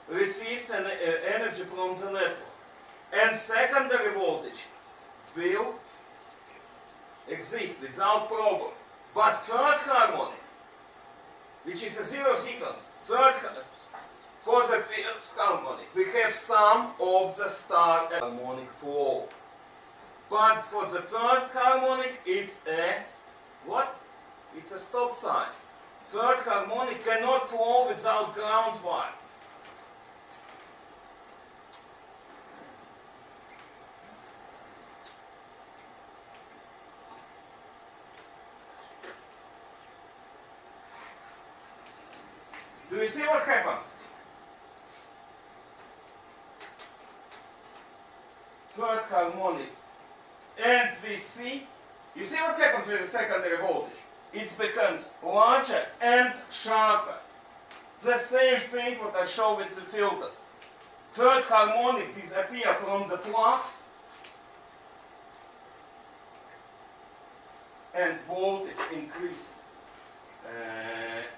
receives an energy from the network. And secondary voltage will exist without problem. But third harmonic, which is a zero sequence, for the first harmonic, we have sum of the star harmonic flow. But for the third harmonic, it's a what? It's a stop sign. Third harmonic cannot flow without ground wire. Do you see what happens? third harmonic, and we see, you see what happens with the secondary voltage? It becomes larger and sharper. The same thing what I show with the filter. Third harmonic disappear from the flux and voltage increase.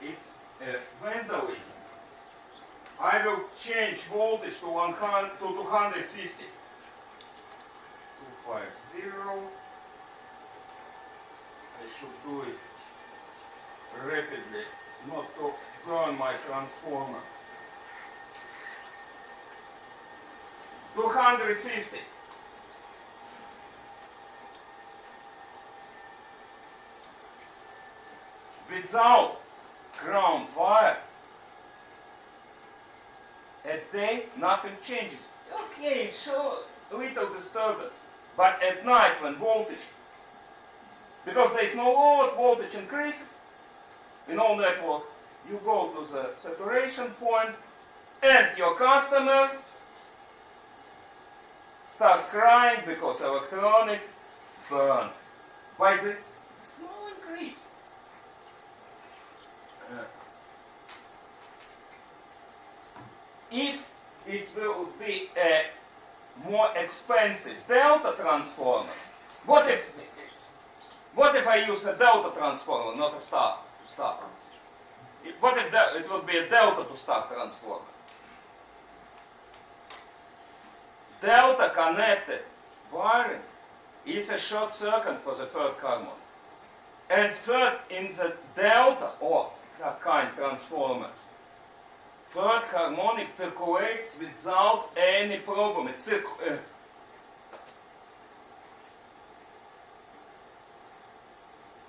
It's vandalism. I will change voltage to 250. 250. I should do it rapidly, not to burn my transformer. 250. Without ground wire, at day nothing changes. Okay, sure, a little disturbance, but at night when voltage, because there is no load, voltage increases. In all network, you go to the saturation point, and your customer start crying because electronic burned by the small increase. If it will be a more expensive delta transformer, what if I use a delta transformer, not a star to start? What if it would be a delta to start transformer? Delta connected wiring is a short circuit for the third harmonic. And third, in the delta or that kind transformers, third harmonic circulates without any problem.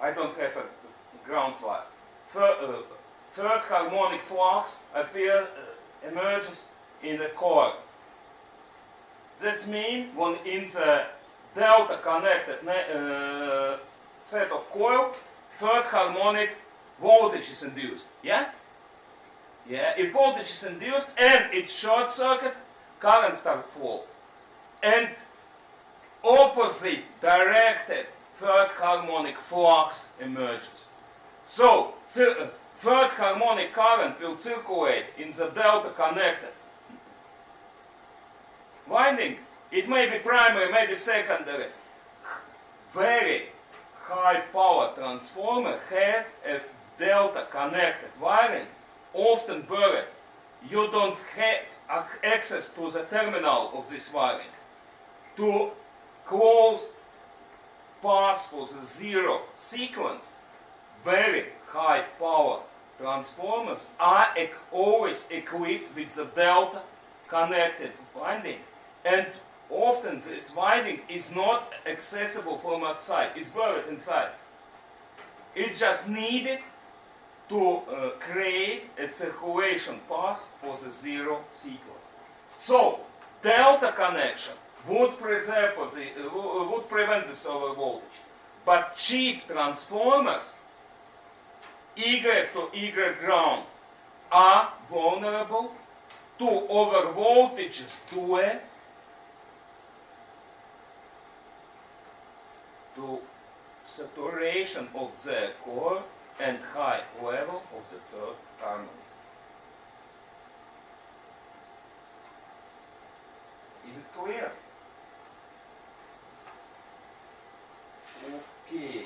I don't have a ground wire. Third harmonic flux emerges in the core. That means when in the delta connected set of coil, third harmonic voltage is induced. Yeah? Yeah, if voltage is induced and it's short circuit, current starts flow. And opposite directed third harmonic flux emerges. So, third harmonic current will circulate in the delta connected winding. It may be primary, maybe secondary. Very high power transformer has a delta connected wiring, often buried. You don't have access to the terminal of this wiring. To close path for the zero sequence, very high power transformers are always equipped with the delta connected winding, and often this winding is not accessible from outside, it's buried inside. It's just needed to create a circulation path for the zero sequence. So delta connection would would prevent this overvoltage, but cheap transformers Y to Y ground are vulnerable to overvoltages to saturation of the core and high level of the third harmonic. Is it clear? Okay.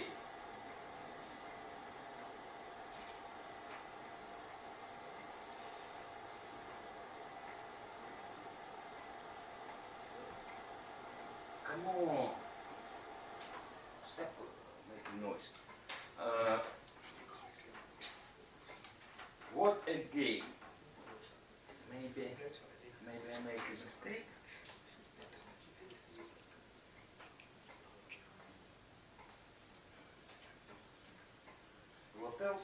Come on. Stop making noise. What again? Maybe I make a mistake. What else?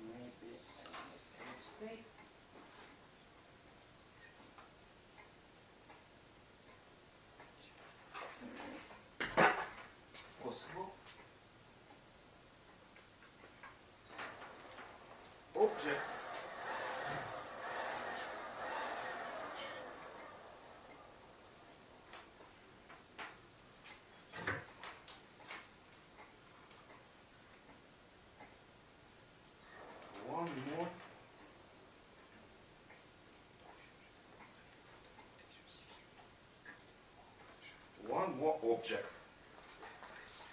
Maybe I make a mistake. Possible. Object more object.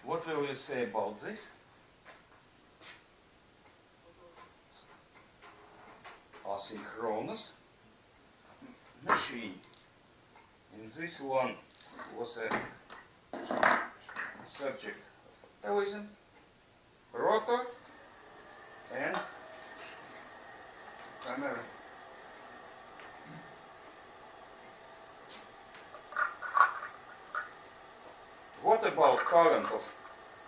What will you say about this? Asynchronous machine. In this one was a subject of Ellison, rotor, and camera. What about current of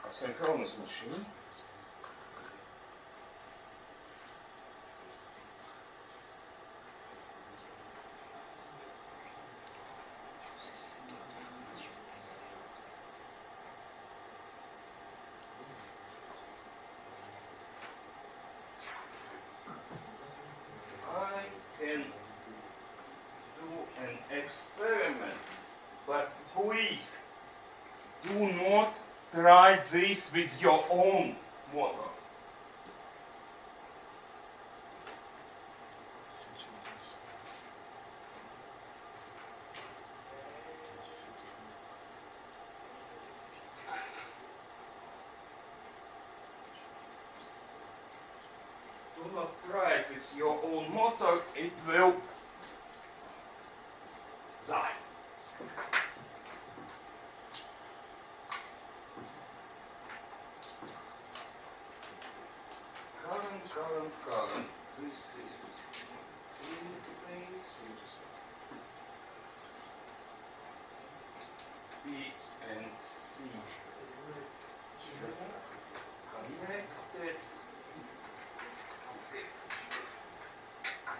asynchronous machine? I can do an experiment, but please do not try this with your own motor. Do not try it with your own motor, it will die. Current. This is interface. B and C connected.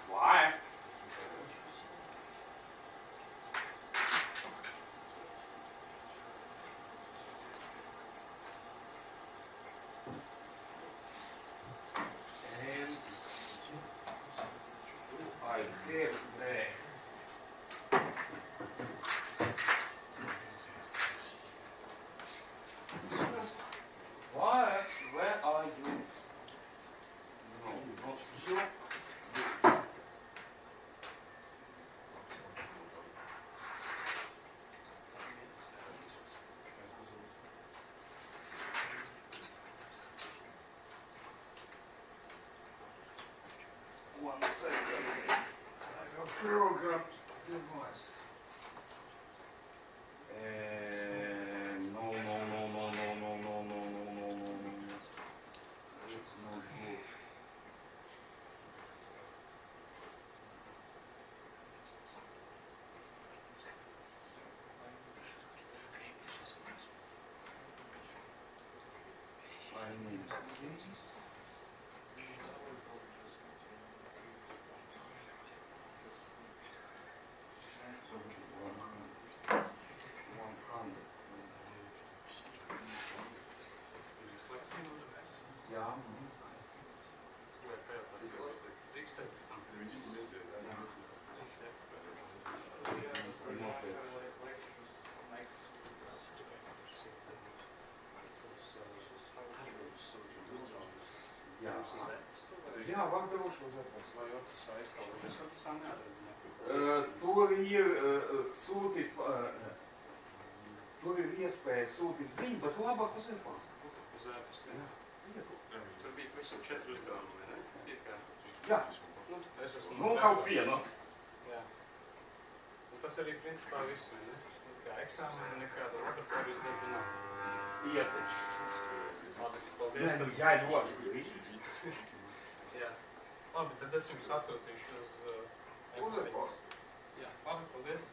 Why? I have where are you? No, not you. One second. I have a program device. No. It's not good. I need this. Ja, ja, wacht even tur ir sūtīt, tur ir iespēja sūtīt ziņu, bet labāk uz e-pasta. Uz e-pasta, jā. Tur bija visam 4 uzdevumi, ne? Jā. Es esmu Nu, kaut vienu. Jā. Un tas arī principā viss, vai ne? Kā eksāmeni, nekāda laboratorijas darba nav. Ieteč. Labi, paldies. Nē, nu jāļoši. Jā. Labi, tad es jums atsūtīšu uz e-pasta. Jā, labi, paldies.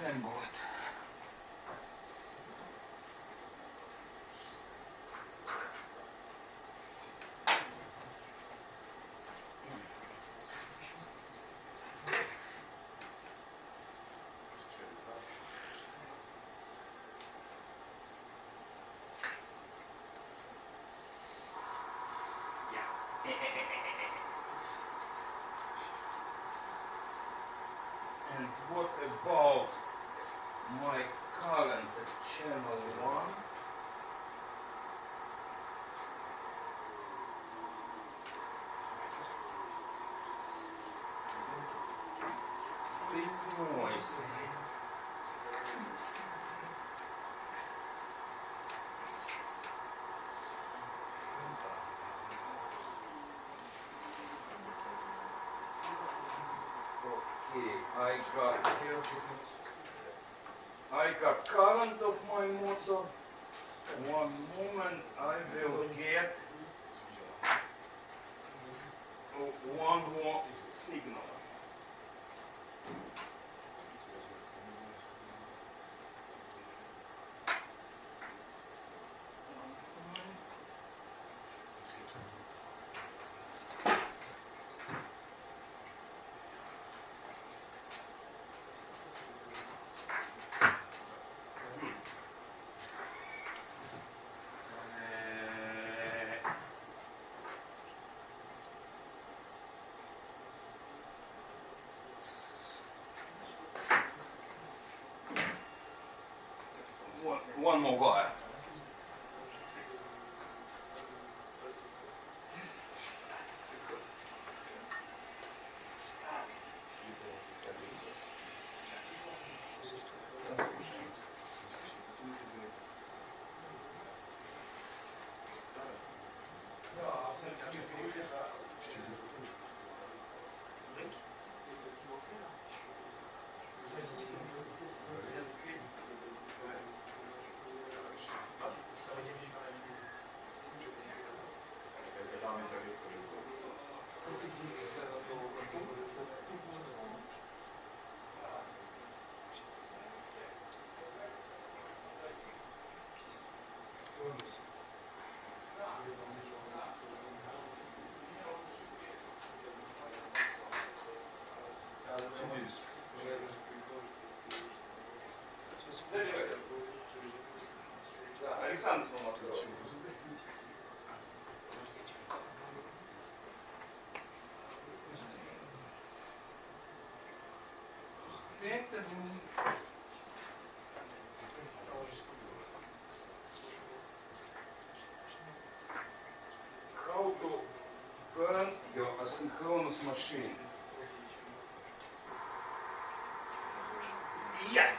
disassemble it. And what about my current at channel 1? Bit noisy. Okay, I got current of my motor. One moment, I will get one more signal. One more wire. Александр Смолотов. How to burn your asynchronous machine? Yeah.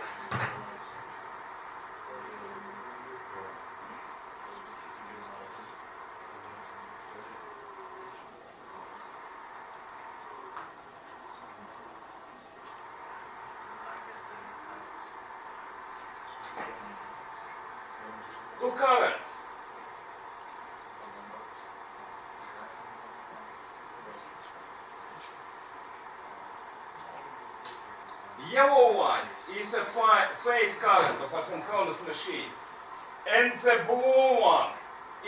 Two currents. Yellow one is a phase current of asynchronous machine, and the blue one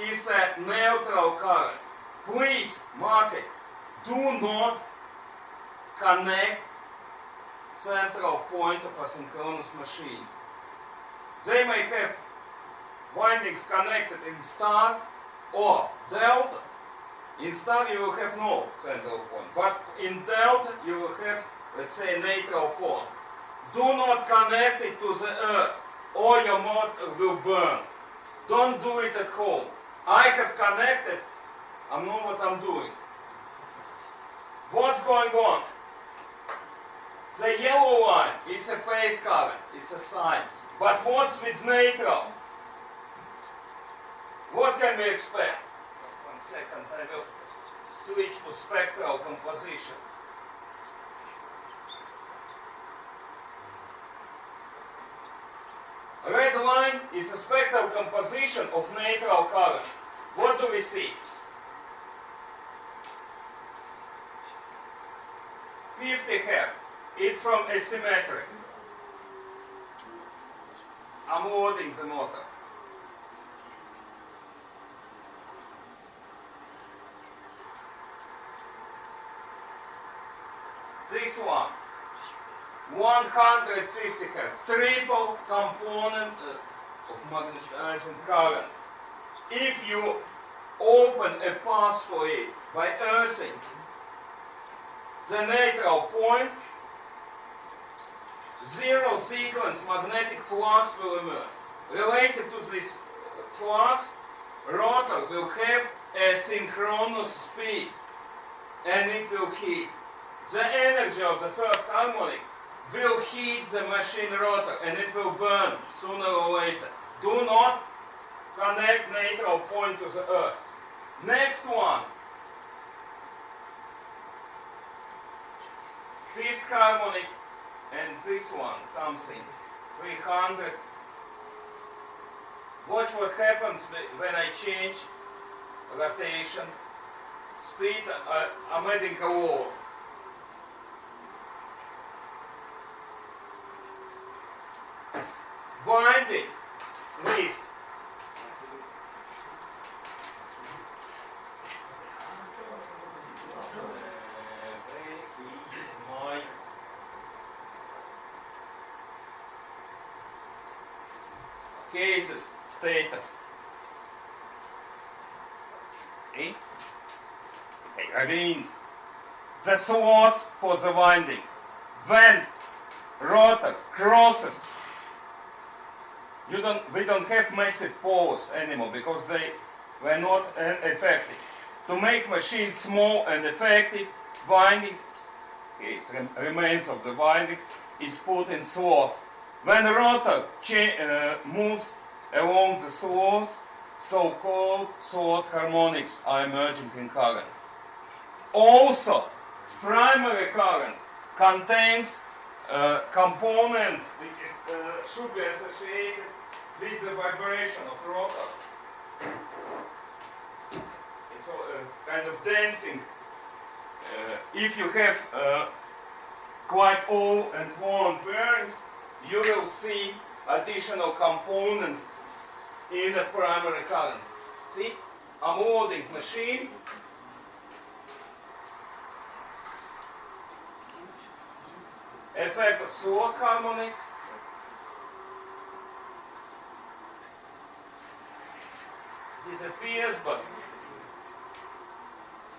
is a neutral current. Please mark it. Do not connect central point of asynchronous machine. They may have windings connected in star or delta. In star you will have no central point, but in delta you will have, let's say, a neutral point. Do not connect it to the earth or your motor will burn. Don't do it at home. I have connected, I know what I'm doing. What's going on? The yellow line is a phase current, it's a sign. But what's with neutral? What can we expect? 1 second, I will switch to spectral composition. Red line is a spectral composition of neutral current. What do we see? 50 Hz. It's from asymmetry. I'm loading the motor. This one, 150 Hz, triple component of magnetizing current. If you open a path for it by earthing the neutral point, zero sequence magnetic flux will emerge. Related to this flux, rotor will have a synchronous speed and it will heat. The energy of the third harmonic will heat the machine rotor and it will burn sooner or later. Do not connect neutral point to the earth. Next one. Fifth harmonic and this one, something. 300. Watch what happens when I change rotation. Speed, I'm adding a load. Winding with my cases stated. Okay? It means the slots for the winding. When rotor crosses, we don't have massive poles anymore because they were not effective. To make machine small and effective, winding, remains of the winding, is put in slots. When rotor moves along the slots, so-called slot harmonics are emerging in current. Also, primary current contains a component which should be associated with the vibration of rotor. It's a kind of dancing. If you have quite old and worn bearings, you will see additional component in the primary current. See, I'm loading machine. Effect of slot harmonic. Disappears, but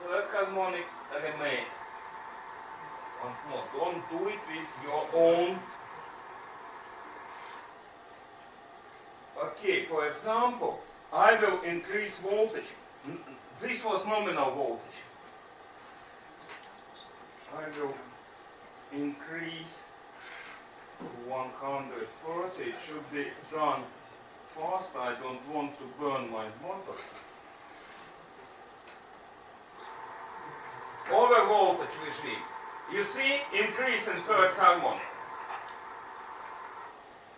third harmonic remains. Once more, don't do it with your own. Okay, for example, I will increase voltage. This was nominal voltage. I will increase to 130. It should be done fast. I don't want to burn my motor. Over voltage regime. You see increase in third harmonic.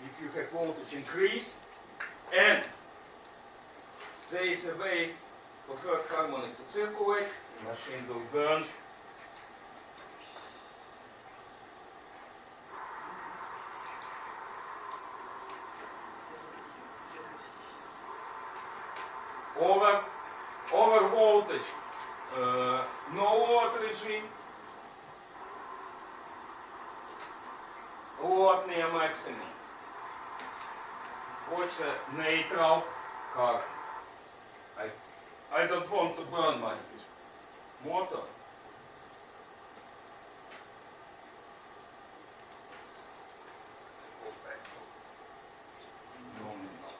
If you have voltage increase and there is a way for third harmonic to circulate, the machine will burn. Over voltage, no load regime, load near maximum. Watch the neutral current. I don't want to burn my motor. Go back to nominal.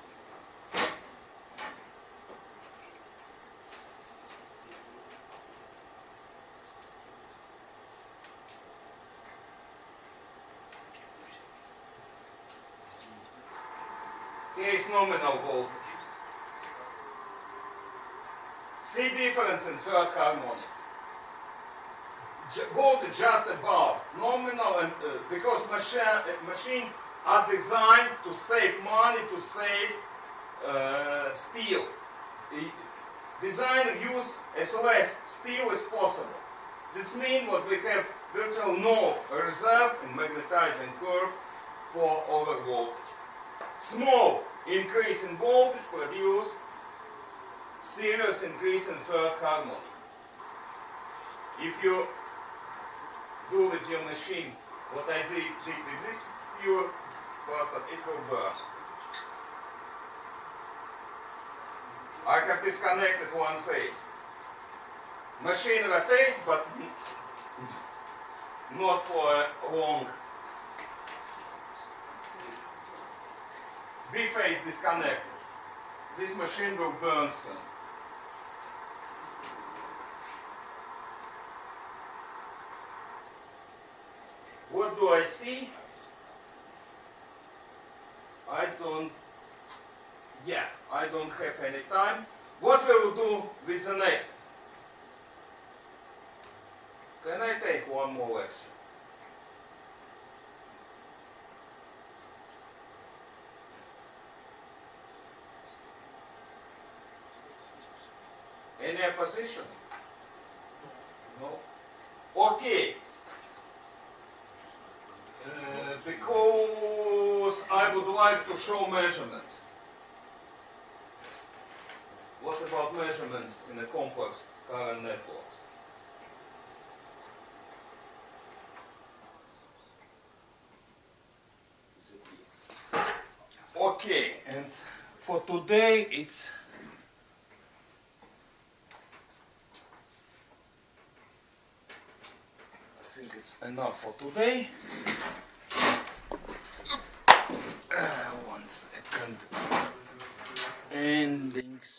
Here is nominal voltage. See difference in third harmonic. Voltage just above nominal, and because machines are designed to save money, to save steel. Design use as less steel as possible. This means what we have virtually no reserve in magnetizing curve for over voltage. Small increase in voltage produce serious increase in third harmonic. If you do with your machine what I did with this pure plastic, it will burn. I have disconnected one phase. Machine rotates, but not for long. B phase disconnected. This machine will burn soon. What do I see? I don't have any time. What we will do with the next? Can I take one more lecture? Any opposition? No? Okay. Because I would like to show measurements. What about measurements in a complex current networks? Okay, and for today I think it's enough for today. 1 second. Endings.